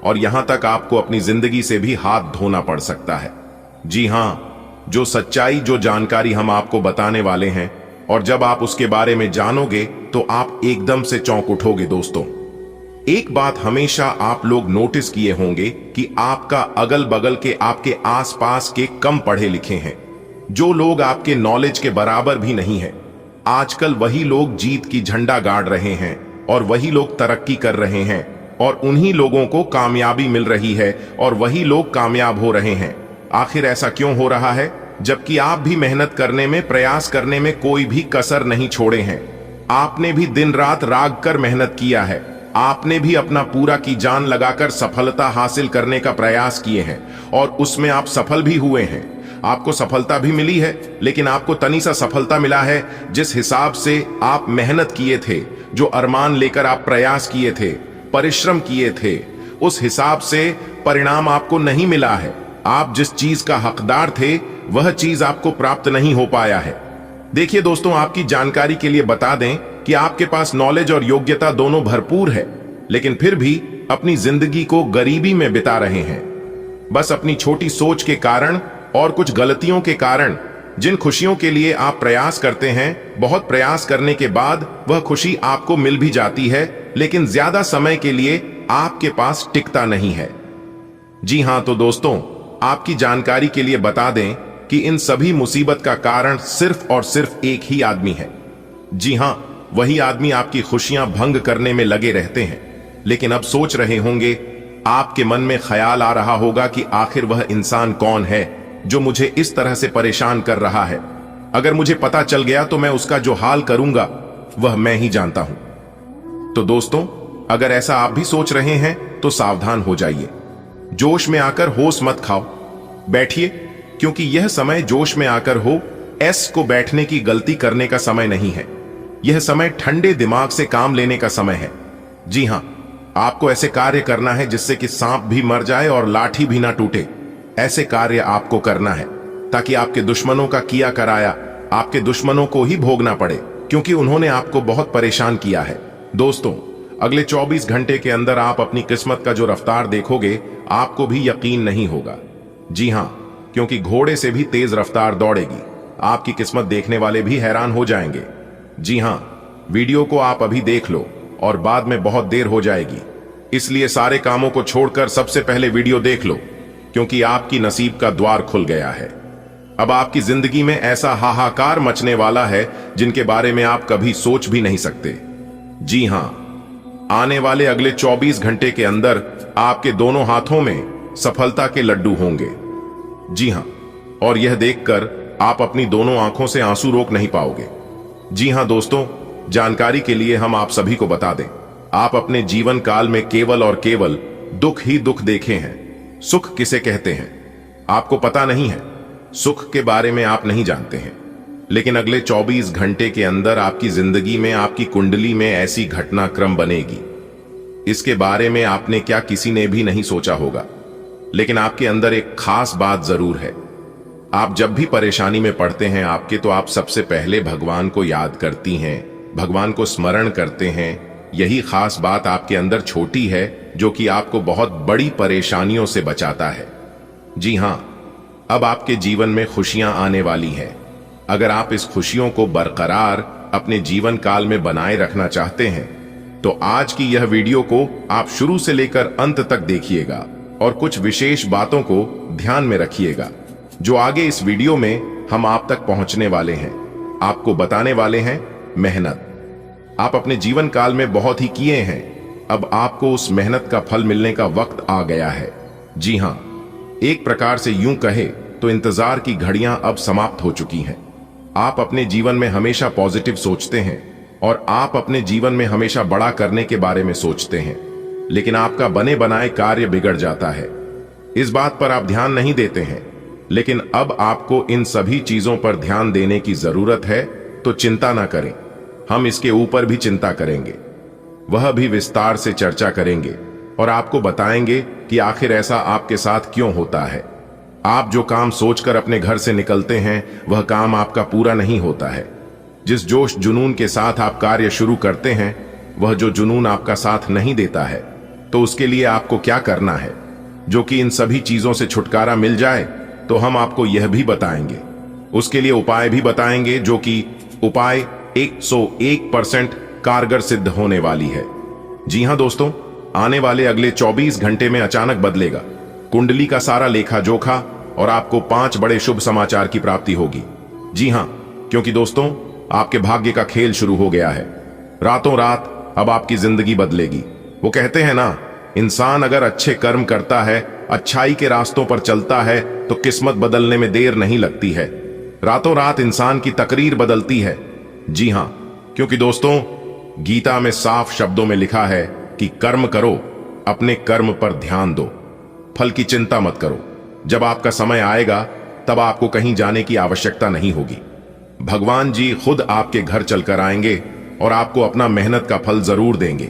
S1: और यहां तक आपको अपनी जिंदगी से भी हाथ धोना पड़ सकता है। जी हां, जो सच्चाई, जो जानकारी हम आपको बताने वाले हैं, और जब आप उसके बारे में जानोगे तो आप एकदम से चौंक उठोगे। दोस्तों, एक बात हमेशा आप लोग नोटिस किए होंगे कि आपका अगल बगल के, आपके आसपास के कम पढ़े लिखे हैं, जो लोग आपके नॉलेज के बराबर भी नहीं है, आजकल वही लोग जीत की झंडा गाड़ रहे हैं और वही लोग तरक्की कर रहे हैं और उन्हीं लोगों को कामयाबी मिल रही है और वही लोग कामयाब हो रहे हैं। आखिर ऐसा क्यों हो रहा है, जबकि आप भी मेहनत करने में, प्रयास करने में कोई भी कसर नहीं छोड़े हैं। आपने भी दिन रात राग कर मेहनत किया है, आपने भी अपना पूरा की जान लगाकर सफलता हासिल करने का प्रयास किए हैं और उसमें आप सफल भी हुए हैं। आपको सफलता भी मिली है, लेकिन आपको तनी सा सफलता मिला है जिस हिसाब से आप मेहनत किए थे, जो अरमान लेकर आप प्रयास किए थे, परिश्रम किए थे, उस हिसाब से परिणाम आपको नहीं मिला है। आप जिस चीज का हकदार थे, वह चीज आपको प्राप्त नहीं हो पाया है। देखिए दोस्तों, आपकी जानकारी के लिए बता दें कि आपके पास नॉलेज और योग्यता दोनों भरपूर है, लेकिन फिर भी अपनी जिंदगी को गरीबी में बिता रहे हैं। बस अपनी छोटी सोच के कारण और कुछ गलतियों के कारण जिन खुशियों के लिए आप प्रयास करते हैं, बहुत प्रयास करने के बाद वह खुशी आपको मिल भी जाती है, लेकिन ज्यादा समय के लिए आपके पास टिकता नहीं है। जी हां, तो दोस्तों, आपकी जानकारी के लिए बता दें कि इन सभी मुसीबत का कारण सिर्फ और सिर्फ एक ही आदमी है। जी हां, वही आदमी आपकी खुशियां भंग करने में लगे रहते हैं। लेकिन अब सोच रहे होंगे, आपके मन में ख्याल आ रहा होगा कि आखिर वह इंसान कौन है जो मुझे इस तरह से परेशान कर रहा है। अगर मुझे पता चल गया तो मैं उसका जो हाल करूंगा वह मैं ही जानता हूं। तो दोस्तों, अगर ऐसा आप भी सोच रहे हैं तो सावधान हो जाइए। जोश में आकर होश मत खाओ, बैठिए, क्योंकि यह समय जोश में आकर हो एस को बैठने की गलती करने का समय नहीं है। यह समय ठंडे दिमाग से काम लेने का समय है। जी हां, आपको ऐसे कार्य करना है जिससे कि सांप भी मर जाए और लाठी भी ना टूटे। ऐसे कार्य आपको करना है ताकि आपके दुश्मनों का किया कराया आपके दुश्मनों को ही भोगना पड़े, क्योंकि उन्होंने आपको बहुत परेशान किया है। दोस्तों, अगले 24 घंटे के अंदर आप अपनी किस्मत का जो रफ्तार देखोगे, आपको भी यकीन नहीं होगा। जी हां, क्योंकि घोड़े से भी तेज रफ्तार दौड़ेगी। आपकी किस्मत देखने वाले भी हैरान हो जाएंगे। जी हां, वीडियो को आप अभी देख लो और बाद में बहुत देर हो जाएगी, इसलिए सारे कामों को छोड़कर सबसे पहले वीडियो देख लो, क्योंकि आपकी नसीब का द्वार खुल गया है। अब आपकी जिंदगी में ऐसा हाहाकार मचने वाला है जिनके बारे में आप कभी सोच भी नहीं सकते। जी हां, आने वाले अगले 24 घंटे के अंदर आपके दोनों हाथों में सफलता के लड्डू होंगे। जी हां, और यह देखकर आप अपनी दोनों आंखों से आंसू रोक नहीं पाओगे। जी हां दोस्तों, जानकारी के लिए हम आप सभी को बता दें, आप अपने जीवन काल में केवल और केवल दुख ही दुख देखे हैं। सुख किसे कहते हैं आपको पता नहीं है, सुख के बारे में आप नहीं जानते हैं। लेकिन अगले 24 घंटे के अंदर आपकी जिंदगी में, आपकी कुंडली में ऐसी घटनाक्रम बनेगी, इसके बारे में आपने क्या किसी ने भी नहीं सोचा होगा। लेकिन आपके अंदर एक खास बात जरूर है। आप जब भी परेशानी में पड़ते हैं आपके, तो आप सबसे पहले भगवान को याद करती हैं, भगवान को स्मरण करते हैं। यही खास बात आपके अंदर छोटी है जो कि आपको बहुत बड़ी परेशानियों से बचाता है। जी हां, अब आपके जीवन में खुशियां आने वाली हैं। अगर आप इस खुशियों को बरकरार अपने जीवन काल में बनाए रखना चाहते हैं तो आज की यह वीडियो को आप शुरू से लेकर अंत तक देखिएगा और कुछ विशेष बातों को ध्यान में रखिएगा जो आगे इस वीडियो में हम आप तक पहुंचने वाले हैं। आपको बताने वाले हैं मेहनत। आप अपने जीवन काल में बहुत ही किए हैं, अब आपको उस मेहनत का फल मिलने का वक्त आ गया है। जी हां, एक प्रकार से यूं कहे तो इंतजार की घड़ियां अब समाप्त हो चुकी हैं। आप अपने जीवन में हमेशा पॉजिटिव सोचते हैं और आप अपने जीवन में हमेशा बड़ा करने के बारे में सोचते हैं, लेकिन आपका बने बनाए कार्य बिगड़ जाता है। इस बात पर आप ध्यान नहीं देते हैं, लेकिन अब आपको इन सभी चीजों पर ध्यान देने की जरूरत है। तो चिंता ना करें, हम इसके ऊपर भी चिंता करेंगे, वह भी विस्तार से चर्चा करेंगे और आपको बताएंगे कि आखिर ऐसा आपके साथ क्यों होता है। आप जो काम सोचकर अपने घर से निकलते हैं वह काम आपका पूरा नहीं होता है। जिस जोश जुनून के साथ आप कार्य शुरू करते हैं वह जो जुनून आपका साथ नहीं देता है, तो उसके लिए आपको क्या करना है जो कि इन सभी चीजों से छुटकारा मिल जाए, तो हम आपको यह भी बताएंगे। उसके लिए उपाय भी बताएंगे जो कि उपाय 101% कारगर सिद्ध होने वाली है। जी हां दोस्तों, आने वाले अगले 24 घंटे में अचानक बदलेगा कुंडली का सारा लेखा जोखा और आपको 5 बड़े शुभ समाचार की प्राप्ति होगी। जी हां, क्योंकि दोस्तों आपके भाग्य का खेल शुरू हो गया है। रातों रात अब आपकी जिंदगी बदलेगी। वो कहते हैं ना, इंसान अगर अच्छे कर्म करता है, अच्छाई के रास्तों पर चलता है तो किस्मत बदलने में देर नहीं लगती है। रातों रात इंसान की तकरीर बदलती है। जी हां, क्योंकि दोस्तों गीता में साफ शब्दों में लिखा है कि कर्म करो, अपने कर्म पर ध्यान दो, फल की चिंता मत करो। जब आपका समय आएगा तब आपको कहीं जाने की आवश्यकता नहीं होगी। भगवान जी खुद आपके घर चलकर आएंगे और आपको अपना मेहनत का फल जरूर देंगे।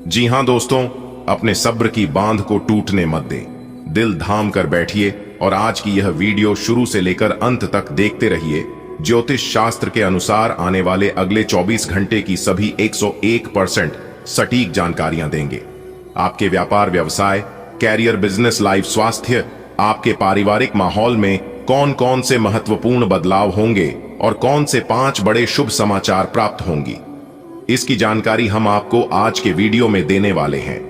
S1: जी हां दोस्तों, अपने सब्र की बांध को टूटने मत दें, दिल थाम कर बैठिए और आज की यह वीडियो शुरू से लेकर अंत तक देखते रहिए। ज्योतिष शास्त्र के अनुसार आने वाले अगले 24 घंटे की सभी 101% सटीक जानकारियां देंगे। आपके व्यापार व्यवसाय, कैरियर, बिजनेस, लाइफ, स्वास्थ्य, आपके पारिवारिक माहौल में कौन कौन से महत्वपूर्ण बदलाव होंगे और कौन से 5 बड़े शुभ समाचार प्राप्त होंगी, इसकी जानकारी हम आपको आज के वीडियो में देने वाले हैं।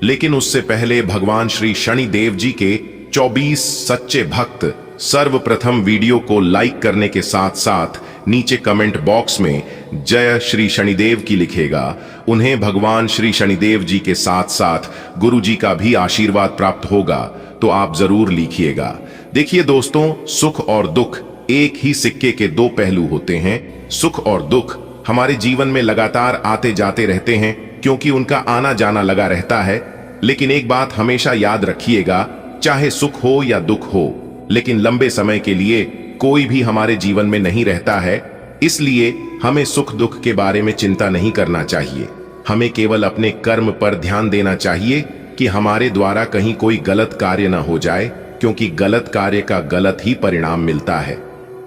S1: लेकिन उससे पहले भगवान श्री शनिदेव जी के 24 सच्चे भक्त सर्वप्रथम वीडियो को लाइक करने के साथ साथ नीचे कमेंट बॉक्स में जय श्री शनिदेव की लिखेगा। उन्हें भगवान श्री शनिदेव जी के साथ साथ गुरु जी का भी आशीर्वाद प्राप्त होगा, तो आप जरूर लिखिएगा। देखिए दोस्तों, सुख और दुख एक ही सिक्के के 2 पहलू होते हैं। सुख और दुख हमारे जीवन में लगातार आते जाते रहते हैं क्योंकि उनका आना जाना लगा रहता है। लेकिन एक बात हमेशा याद रखिएगा, चाहे सुख हो या दुख हो, लेकिन लंबे समय के लिए कोई भी हमारे जीवन में नहीं रहता है। इसलिए हमें सुख दुख के बारे में चिंता नहीं करना चाहिए। हमें केवल अपने कर्म पर ध्यान देना चाहिए कि हमारे द्वारा कहीं कोई गलत कार्य ना हो जाए, क्योंकि गलत कार्य का गलत ही परिणाम मिलता है।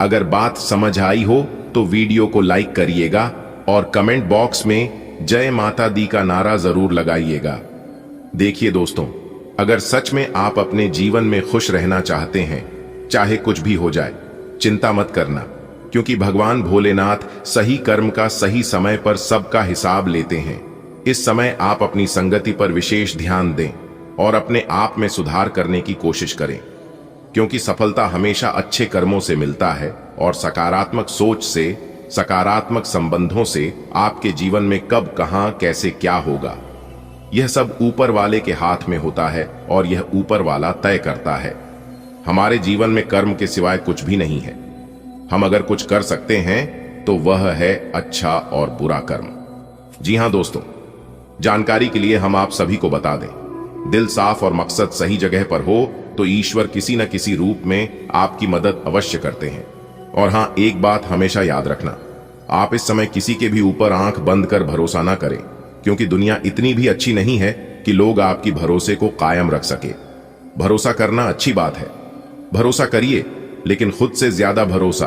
S1: अगर बात समझ आई हो तो वीडियो को लाइक करिएगा और कमेंट बॉक्स में जय माता दी का नारा जरूर लगाइएगा। देखिए दोस्तों, अगर सच में आप अपने जीवन में खुश रहना चाहते हैं, चाहे कुछ भी हो जाए। चिंता मत करना, क्योंकि भगवान भोलेनाथ सही कर्म का सही समय पर सबका हिसाब लेते हैं। इस समय आप अपनी संगति पर विशेष ध्यान दें और अपने आप में सुधार करने की कोशिश करें, क्योंकि सफलता हमेशा अच्छे कर्मों से मिलता है और सकारात्मक सोच से, सकारात्मक संबंधों से आपके जीवन में कब, कहां, कैसे, क्या होगा, यह सब ऊपर वाले के हाथ में होता है और यह ऊपर वाला तय करता है। हमारे जीवन में कर्म के सिवाय कुछ भी नहीं है। हम अगर कुछ कर सकते हैं तो वह है अच्छा और बुरा कर्म। जी हां दोस्तों, जानकारी के लिए हम आप सभी को बता दें, दिल साफ और मकसद सही जगह पर हो तो ईश्वर किसी न किसी रूप में आपकी मदद अवश्य करते हैं। और हां, एक बात हमेशा याद रखना, आप इस समय किसी के भी ऊपर आंख बंद कर भरोसा ना करें, क्योंकि दुनिया इतनी भी अच्छी नहीं है कि लोग आपकी भरोसे को कायम रख सके। भरोसा करना अच्छी बात है, भरोसा करिए, लेकिन खुद से ज्यादा भरोसा,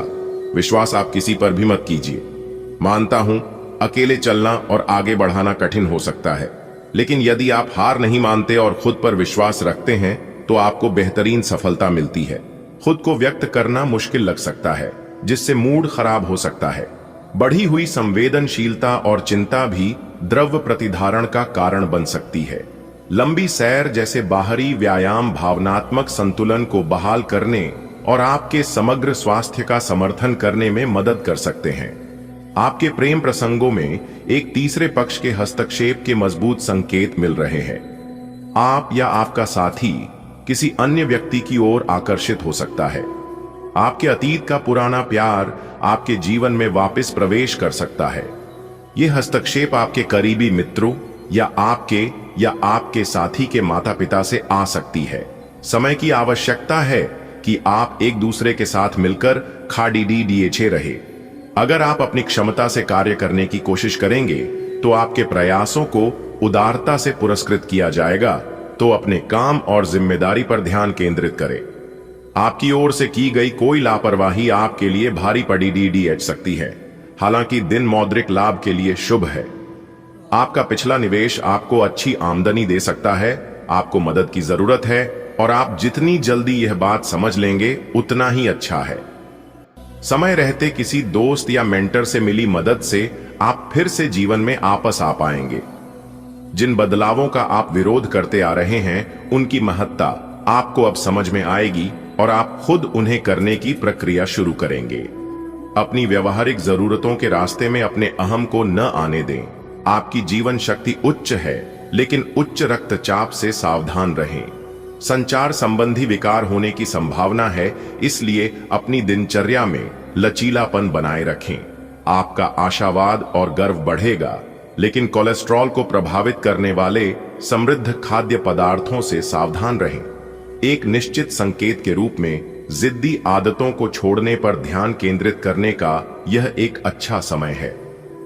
S1: विश्वास आप किसी पर भी मत कीजिए। मानता हूं अकेले चलना और आगे बढ़ाना कठिन हो सकता है, लेकिन यदि आप हार नहीं मानते और खुद पर विश्वास रखते हैं तो आपको बेहतरीन सफलता मिलती है। खुद को व्यक्त करना मुश्किल लग सकता है, जिससे मूड खराब हो सकता है। बढ़ी हुई संवेदनशीलता और चिंता भी द्रव्य प्रतिधारण का कारण बन सकती है। लंबी सैर जैसे बाहरी व्यायाम भावनात्मक संतुलन को बहाल करने और आपके समग्र स्वास्थ्य का समर्थन करने में मदद कर सकते हैं। आपके प्रेम प्रसंगों में एक तीसरे पक्ष के हस्तक्षेप के मजबूत संकेत मिल रहे हैं। आप या आपका साथी किसी अन्य व्यक्ति की ओर आकर्षित हो सकता है। आपके अतीत का पुराना प्यार आपके जीवन में वापस प्रवेश कर सकता है। यह हस्तक्षेप आपके करीबी मित्रों या आपके साथी के माता पिता से आ सकती है। समय की आवश्यकता है कि आप एक दूसरे के साथ मिलकर खाड़ीडीडीएछे रहे। अगर आप अपनी क्षमता से कार्य करने की कोशिश करेंगे तो आपके प्रयासों को उदारता से पुरस्कृत किया जाएगा। तो अपने काम और जिम्मेदारी पर ध्यान केंद्रित करें। आपकी ओर से की गई कोई लापरवाही आपके लिए भारी पड़ी डीडीएच सकती है। हालांकि दिन मौद्रिक लाभ के लिए शुभ है। आपका पिछला निवेश आपको अच्छी आमदनी दे सकता है। आपको मदद की जरूरत है और आप जितनी जल्दी यह बात समझ लेंगे उतना ही अच्छा है। समय रहते किसी दोस्त या मेंटर से मिली मदद से आप फिर से जीवन में आपस आ पाएंगे। जिन बदलावों का आप विरोध करते आ रहे हैं उनकी महत्ता आपको अब समझ में आएगी और आप खुद उन्हें करने की प्रक्रिया शुरू करेंगे। अपनी व्यवहारिक जरूरतों के रास्ते में अपने अहम को न आने दें। आपकी जीवन शक्ति उच्च है, लेकिन उच्च रक्तचाप से सावधान रहें। संचार संबंधी विकार होने की संभावना है, इसलिए अपनी दिनचर्या में लचीलापन बनाए रखें। आपका आशावाद और गर्व बढ़ेगा, लेकिन कोलेस्ट्रॉल को प्रभावित करने वाले समृद्ध खाद्य पदार्थों से सावधान रहें। एक निश्चित संकेत के रूप में जिद्दी आदतों को छोड़ने पर ध्यान केंद्रित करने का यह एक अच्छा समय है।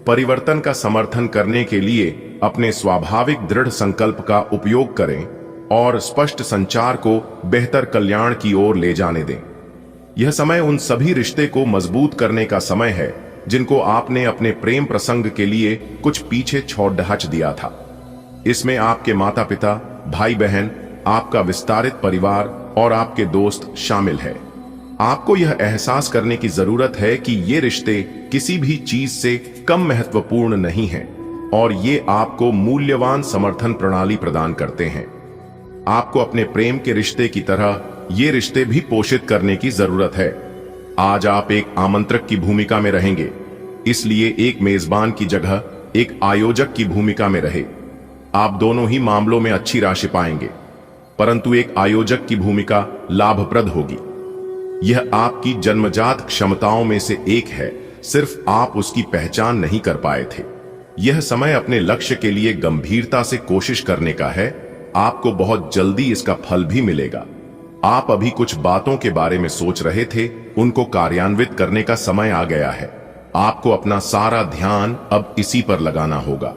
S1: परिवर्तन का समर्थन करने के लिए अपने स्वाभाविक दृढ़ संकल्प का उपयोग करें और स्पष्ट संचार को बेहतर कल्याण की ओर ले जाने दें। यह समय उन सभी रिश्ते को मजबूत करने का समय है जिनको आपने अपने प्रेम प्रसंग के लिए कुछ पीछे छोड़ ढांच दिया था। इसमें आपके माता पिता, भाई बहन, आपका विस्तारित परिवार और आपके दोस्त शामिल है। आपको यह एहसास करने की जरूरत है कि ये रिश्ते किसी भी चीज से कम महत्वपूर्ण नहीं हैं और ये आपको मूल्यवान समर्थन प्रणाली प्रदान करते हैं। आपको अपने प्रेम के रिश्ते की तरह ये रिश्ते भी पोषित करने की जरूरत है। आज आप एक आमंत्रक की भूमिका में रहेंगे, इसलिए एक मेजबान की जगह एक आयोजक की भूमिका में रहे। आप दोनों ही मामलों में अच्छी राशि पाएंगे, परंतु एक आयोजक की भूमिका लाभप्रद होगी। यह आपकी जन्मजात क्षमताओं में से एक है, सिर्फ आप उसकी पहचान नहीं कर पाए थे। यह समय अपने लक्ष्य के लिए गंभीरता से कोशिश करने का है। आपको बहुत जल्दी इसका फल भी मिलेगा। आप अभी कुछ बातों के बारे में सोच रहे थे, उनको कार्यान्वित करने का समय आ गया है। आपको अपना सारा ध्यान अब इसी पर लगाना होगा।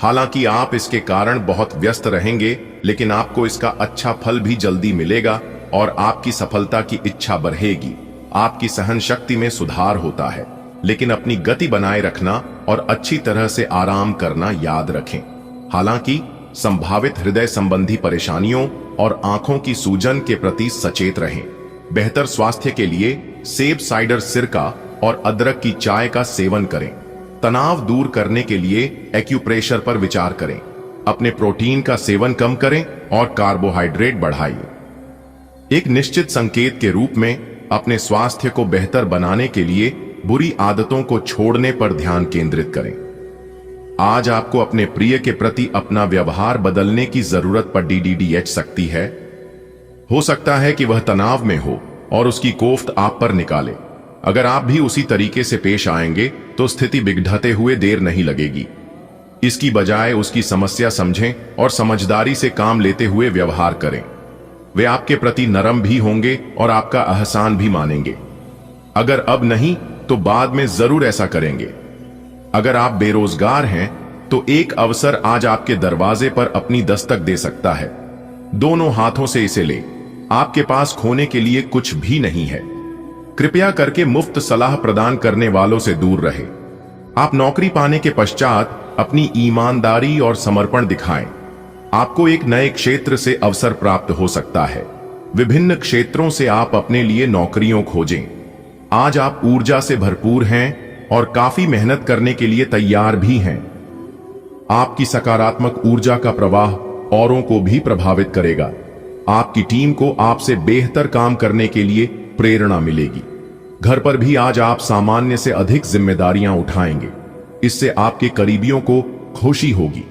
S1: हालांकि आप इसके कारण बहुत व्यस्त रहेंगे, लेकिन आपको इसका अच्छा फल भी जल्दी मिलेगा और आपकी सफलता की इच्छा बढ़ेगी। आपकी सहन शक्ति में सुधार होता है, लेकिन अपनी गति बनाए रखना और अच्छी तरह से आराम करना याद रखें। हालांकि संभावित हृदय संबंधी परेशानियों और आंखों की सूजन के प्रति सचेत रहें। बेहतर स्वास्थ्य के लिए सेब साइडर सिरका और अदरक की चाय का सेवन करें। तनाव दूर करने के लिए एक्यूप्रेशर पर विचार करें। अपने प्रोटीन का सेवन कम करें और कार्बोहाइड्रेट बढ़ाइए। एक निश्चित संकेत के रूप में अपने स्वास्थ्य को बेहतर बनाने के लिए बुरी आदतों को छोड़ने पर ध्यान केंद्रित करें। आज आपको अपने प्रिय के प्रति अपना व्यवहार बदलने की जरूरत पड़ सकती है। हो सकता है कि वह तनाव में हो और उसकी कोफ्त आप पर निकाले। अगर आप भी उसी तरीके से पेश आएंगे तो स्थिति बिगड़ते हुए देर नहीं लगेगी। इसकी बजाय उसकी समस्या समझें और समझदारी से काम लेते हुए व्यवहार करें। वे आपके प्रति नरम भी होंगे और आपका एहसान भी मानेंगे। अगर अब नहीं तो बाद में जरूर ऐसा करेंगे। अगर आप बेरोजगार हैं तो एक अवसर आज आपके दरवाजे पर अपनी दस्तक दे सकता है। दोनों हाथों से इसे लें। आपके पास खोने के लिए कुछ भी नहीं है। कृपया करके मुफ्त सलाह प्रदान करने वालों से दूर रहे। आप नौकरी पाने के पश्चात अपनी ईमानदारी और समर्पण दिखाएं। आपको एक नए क्षेत्र से अवसर प्राप्त हो सकता है। विभिन्न क्षेत्रों से आप अपने लिए नौकरियों खोजें। आज आप ऊर्जा से भरपूर हैं और काफी मेहनत करने के लिए तैयार भी हैं। आपकी सकारात्मक ऊर्जा का प्रवाह औरों को भी प्रभावित करेगा। आपकी टीम को आपसे बेहतर काम करने के लिए प्रेरणा मिलेगी। घर पर भी आज आप सामान्य से अधिक जिम्मेदारियां उठाएंगे। इससे आपके करीबियों को खुशी होगी।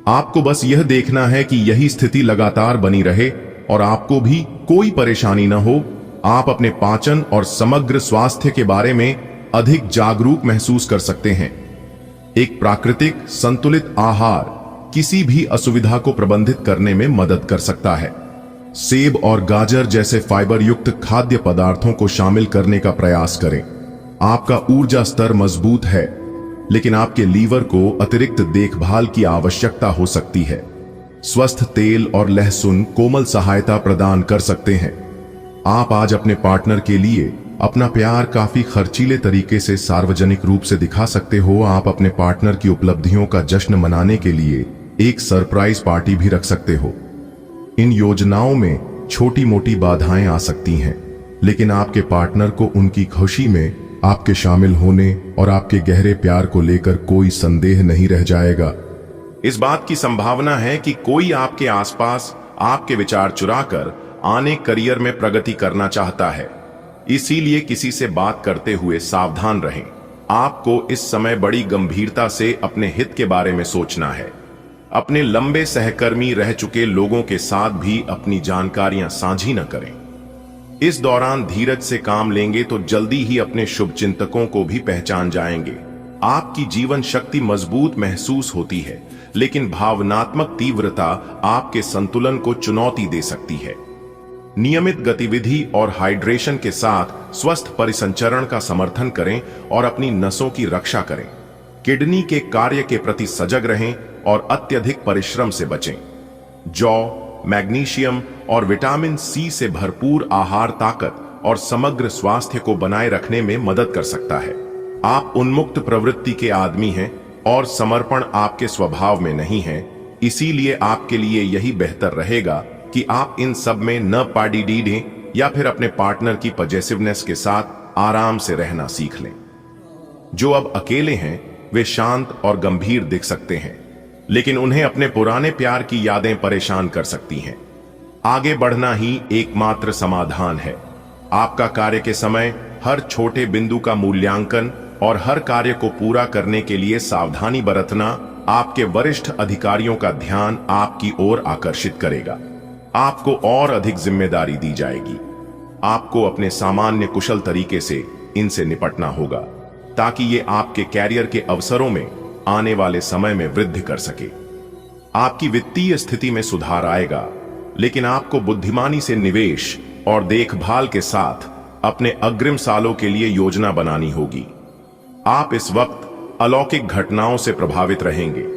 S1: आपको बस यह देखना है कि यही स्थिति लगातार बनी रहे और आपको भी कोई परेशानी न हो। आप अपने पाचन और समग्र स्वास्थ्य के बारे में अधिक जागरूक महसूस कर सकते हैं। एक प्राकृतिक संतुलित आहार किसी भी असुविधा को प्रबंधित करने में मदद कर सकता है। सेब और गाजर जैसे फाइबर युक्त खाद्य पदार्थों को शामिल करने का प्रयास करें। आपका ऊर्जा स्तर मजबूत है, लेकिन आपके लीवर को अतिरिक्त देखभाल की आवश्यकता हो सकती है। स्वस्थ तेल और लहसुन कोमल सहायता प्रदान कर सकते हैं। आप आज अपने पार्टनर के लिए अपना प्यार काफी खर्चीले तरीके से सार्वजनिक रूप से दिखा सकते हो। आप अपने पार्टनर की उपलब्धियों का जश्न मनाने के लिए एक सरप्राइज पार्टी भी रख सकते हो। इन योजनाओं में छोटी मोटी बाधाएं आ सकती हैं, लेकिन आपके पार्टनर को उनकी खुशी में आपके शामिल होने और आपके गहरे प्यार को लेकर कोई संदेह नहीं रह जाएगा। इस बात की संभावना है कि कोई आपके आसपास आपके विचार चुराकर आने करियर में प्रगति करना चाहता है। इसीलिए किसी से बात करते हुए सावधान रहें। आपको इस समय बड़ी गंभीरता से अपने हित के बारे में सोचना है। अपने लंबे सहकर्मी रह चुके लोगों के साथ भी अपनी जानकारियां साझी न करें। इस दौरान धीरज से काम लेंगे तो जल्दी ही अपने शुभचिंतकों को भी पहचान जाएंगे। आपकी जीवन शक्ति मजबूत महसूस होती है, लेकिन भावनात्मक तीव्रता आपके संतुलन को चुनौती दे सकती है। नियमित गतिविधि और हाइड्रेशन के साथ स्वस्थ परिसंचरण का समर्थन करें और अपनी नसों की रक्षा करें। किडनी के कार्य के प्रति सजग रहें और अत्यधिक परिश्रम से बचें। जौ, मैग्नीशियम और विटामिन सी से भरपूर आहार ताकत और समग्र स्वास्थ्य को बनाए रखने में मदद कर सकता है। आप उन्मुक्त प्रवृत्ति के आदमी हैं और समर्पण आपके स्वभाव में नहीं है। इसीलिए आपके लिए यही बेहतर रहेगा कि आप इन सब में न पार्टी दें या फिर अपने पार्टनर की पॉजिटिवनेस के साथ आराम से रहना सीख लें। जो अब अकेले हैं वे शांत और गंभीर दिख सकते हैं, लेकिन उन्हें अपने पुराने प्यार की यादें परेशान कर सकती हैं। आगे बढ़ना ही एकमात्र समाधान है। आपका कार्य के समय हर छोटे बिंदु का मूल्यांकन और हर कार्य को पूरा करने के लिए सावधानी बरतना आपके वरिष्ठ अधिकारियों का ध्यान आपकी ओर आकर्षित करेगा। आपको और अधिक जिम्मेदारी दी जाएगी। आपको अपने सामान्य कुशल तरीके से इनसे निपटना होगा ताकि ये आपके कैरियर के अवसरों में आने वाले समय में वृद्धि कर सके। आपकी वित्तीय स्थिति में सुधार आएगा, लेकिन आपको बुद्धिमानी से निवेश और देखभाल के साथ अपने अग्रिम सालों के लिए योजना बनानी होगी। आप इस वक्त अलौकिक घटनाओं से प्रभावित रहेंगे।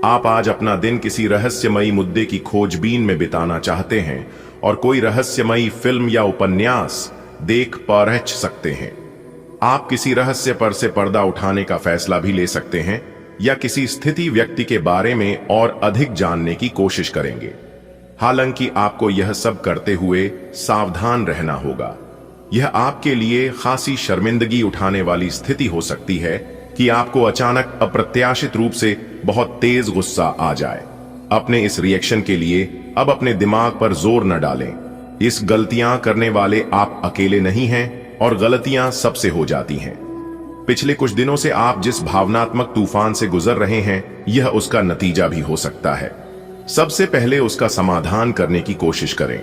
S1: आप आज अपना दिन किसी रहस्यमयी मुद्दे की खोजबीन में बिताना चाहते हैं और कोई रहस्यमयी फिल्म या उपन्यास देख परख सकते हैं। आप किसी रहस्य पर से पर्दा उठाने का फैसला भी ले सकते हैं या किसी स्थिति व्यक्ति के बारे में और अधिक जानने की कोशिश करेंगे। हालांकि आपको यह सब करते हुए सावधान रहना होगा। यह आपके लिए खासी शर्मिंदगी उठाने वाली स्थिति हो सकती है कि आपको अचानक अप्रत्याशित रूप से बहुत तेज गुस्सा आ जाए। अपने इस रिएक्शन के लिए अब अपने दिमाग पर जोर न डालें। इस गलतियां करने वाले आप अकेले नहीं हैं और गलतियां सबसे हो जाती हैं। पिछले कुछ दिनों से आप जिस भावनात्मक तूफान से गुजर रहे हैं, यह उसका नतीजा भी हो सकता है। सबसे पहले उसका समाधान करने की कोशिश करें।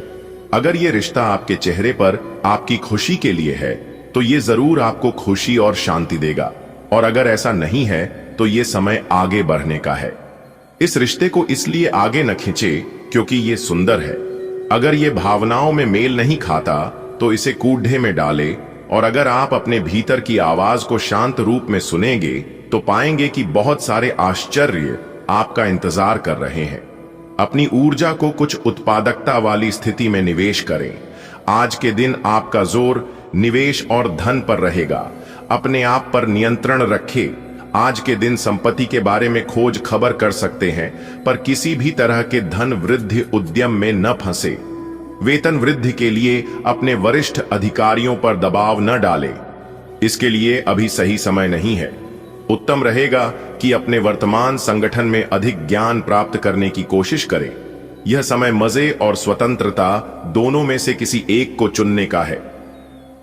S1: अगर यह रिश्ता आपके चेहरे पर आपकी खुशी के लिए है, तो यह जरूर आपको खुशी और शांति देगा, और अगर ऐसा नहीं है तो यह समय आगे बढ़ने का है। इस रिश्ते को इसलिए आगे न खींचे क्योंकि यह सुंदर है। अगर यह भावनाओं में मेल नहीं खाता तो इसे कूढ़े में डाले, और अगर आप अपने भीतर की आवाज को शांत रूप में सुनेंगे तो पाएंगे कि बहुत सारे आश्चर्य आपका इंतजार कर रहे हैं। अपनी ऊर्जा को कुछ उत्पादकता वाली स्थिति में निवेश करें। आज के दिन आपका जोर निवेश और धन पर रहेगा। अपने आप पर नियंत्रण रखें। आज के दिन संपत्ति के बारे में खोज खबर कर सकते हैं, पर किसी भी तरह के धन वृद्धि उद्यम में न फंसे। वेतन वृद्धि के लिए अपने वरिष्ठ अधिकारियों पर दबाव न डालें। इसके लिए अभी सही समय नहीं है। उत्तम रहेगा कि अपने वर्तमान संगठन में अधिक ज्ञान प्राप्त करने की कोशिश करें। यह समय मजे और स्वतंत्रता दोनों में से किसी एक को चुनने का है।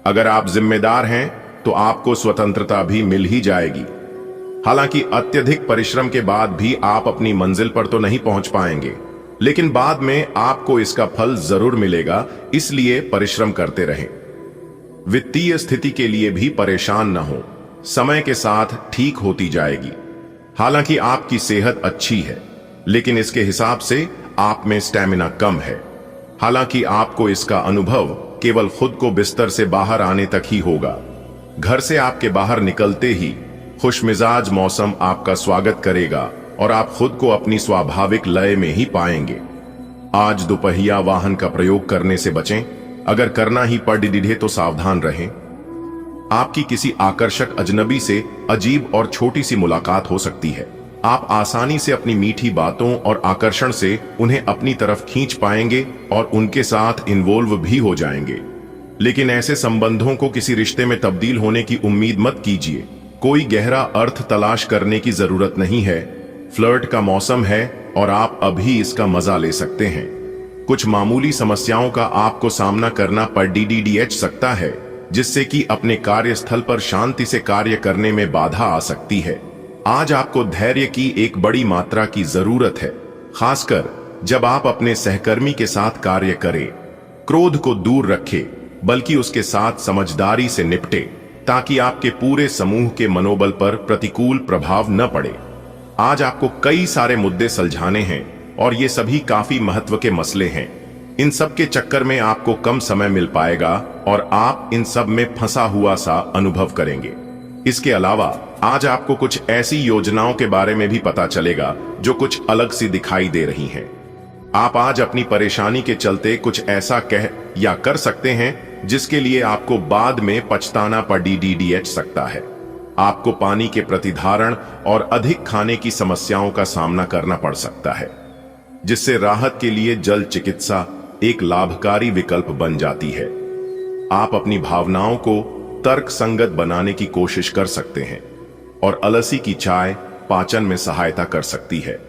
S1: अगर आप जिम्मेदार हैं तो आपको स्वतंत्रता भी मिल ही जाएगी। हालांकि अत्यधिक परिश्रम के बाद भी आप अपनी मंजिल पर तो नहीं पहुंच पाएंगे, लेकिन बाद में आपको इसका फल जरूर मिलेगा, इसलिए परिश्रम करते रहें। वित्तीय स्थिति के लिए भी परेशान न हो, समय के साथ ठीक होती जाएगी। हालांकि आपकी सेहत अच्छी है, लेकिन इसके हिसाब से आप में स्टैमिना कम है। हालांकि आपको इसका अनुभव केवल खुद को बिस्तर से बाहर आने तक ही होगा। घर से आपके बाहर निकलते ही खुशमिजाज मौसम आपका स्वागत करेगा और आप खुद को अपनी स्वाभाविक लय में ही पाएंगे। आज दोपहिया वाहन का प्रयोग करने से बचें। अगर करना ही पड़ तो सावधान रहें। आपकी किसी आकर्षक अजनबी से अजीब और छोटी सी मुलाकात हो सकती है। आप आसानी से अपनी मीठी बातों और आकर्षण से उन्हें अपनी तरफ खींच पाएंगे और उनके साथ इन्वॉल्व भी हो जाएंगे। लेकिन ऐसे संबंधों को किसी रिश्ते में तब्दील होने की उम्मीद मत कीजिए। कोई गहरा अर्थ तलाश करने की जरूरत नहीं है। फ्लर्ट का मौसम है और आप अभी इसका मजा ले सकते हैं। कुछ मामूली समस्याओं का आपको सामना करना पड़ सकता है, जिससे कि अपने कार्यस्थल पर शांति से कार्य करने में बाधा आ सकती है। आज आपको धैर्य की एक बड़ी मात्रा की जरूरत है, खासकर जब आप अपने सहकर्मी के साथ कार्य करें। क्रोध को दूर रखें, बल्कि उसके साथ समझदारी से निपटे, ताकि आपके पूरे समूह के मनोबल पर प्रतिकूल प्रभाव न पड़े। आज आपको कई सारे मुद्दे सुलझाने हैं और ये सभी काफी महत्व के मसले हैं। इन सब के चक्कर में आपको कम समय मिल पाएगा और आप इन सब में फंसा हुआ सा अनुभव करेंगे। इसके अलावा आज आपको कुछ ऐसी योजनाओं के बारे में भी पता चलेगा जो कुछ अलग सी दिखाई दे रही हैं। आप आज अपनी परेशानी के चलते कुछ ऐसा कह या कर सकते हैं जिसके लिए आपको बाद में पछताना पड़ सकता है। आपको पानी के प्रतिधारण और अधिक खाने की समस्याओं का सामना करना पड़ सकता है, जिससे राहत के लिए जल चिकित्सा एक लाभकारी विकल्प बन जाती है। आप अपनी भावनाओं को तर्क संगत बनाने की कोशिश कर सकते हैं और अलसी की चाय पाचन में सहायता कर सकती है।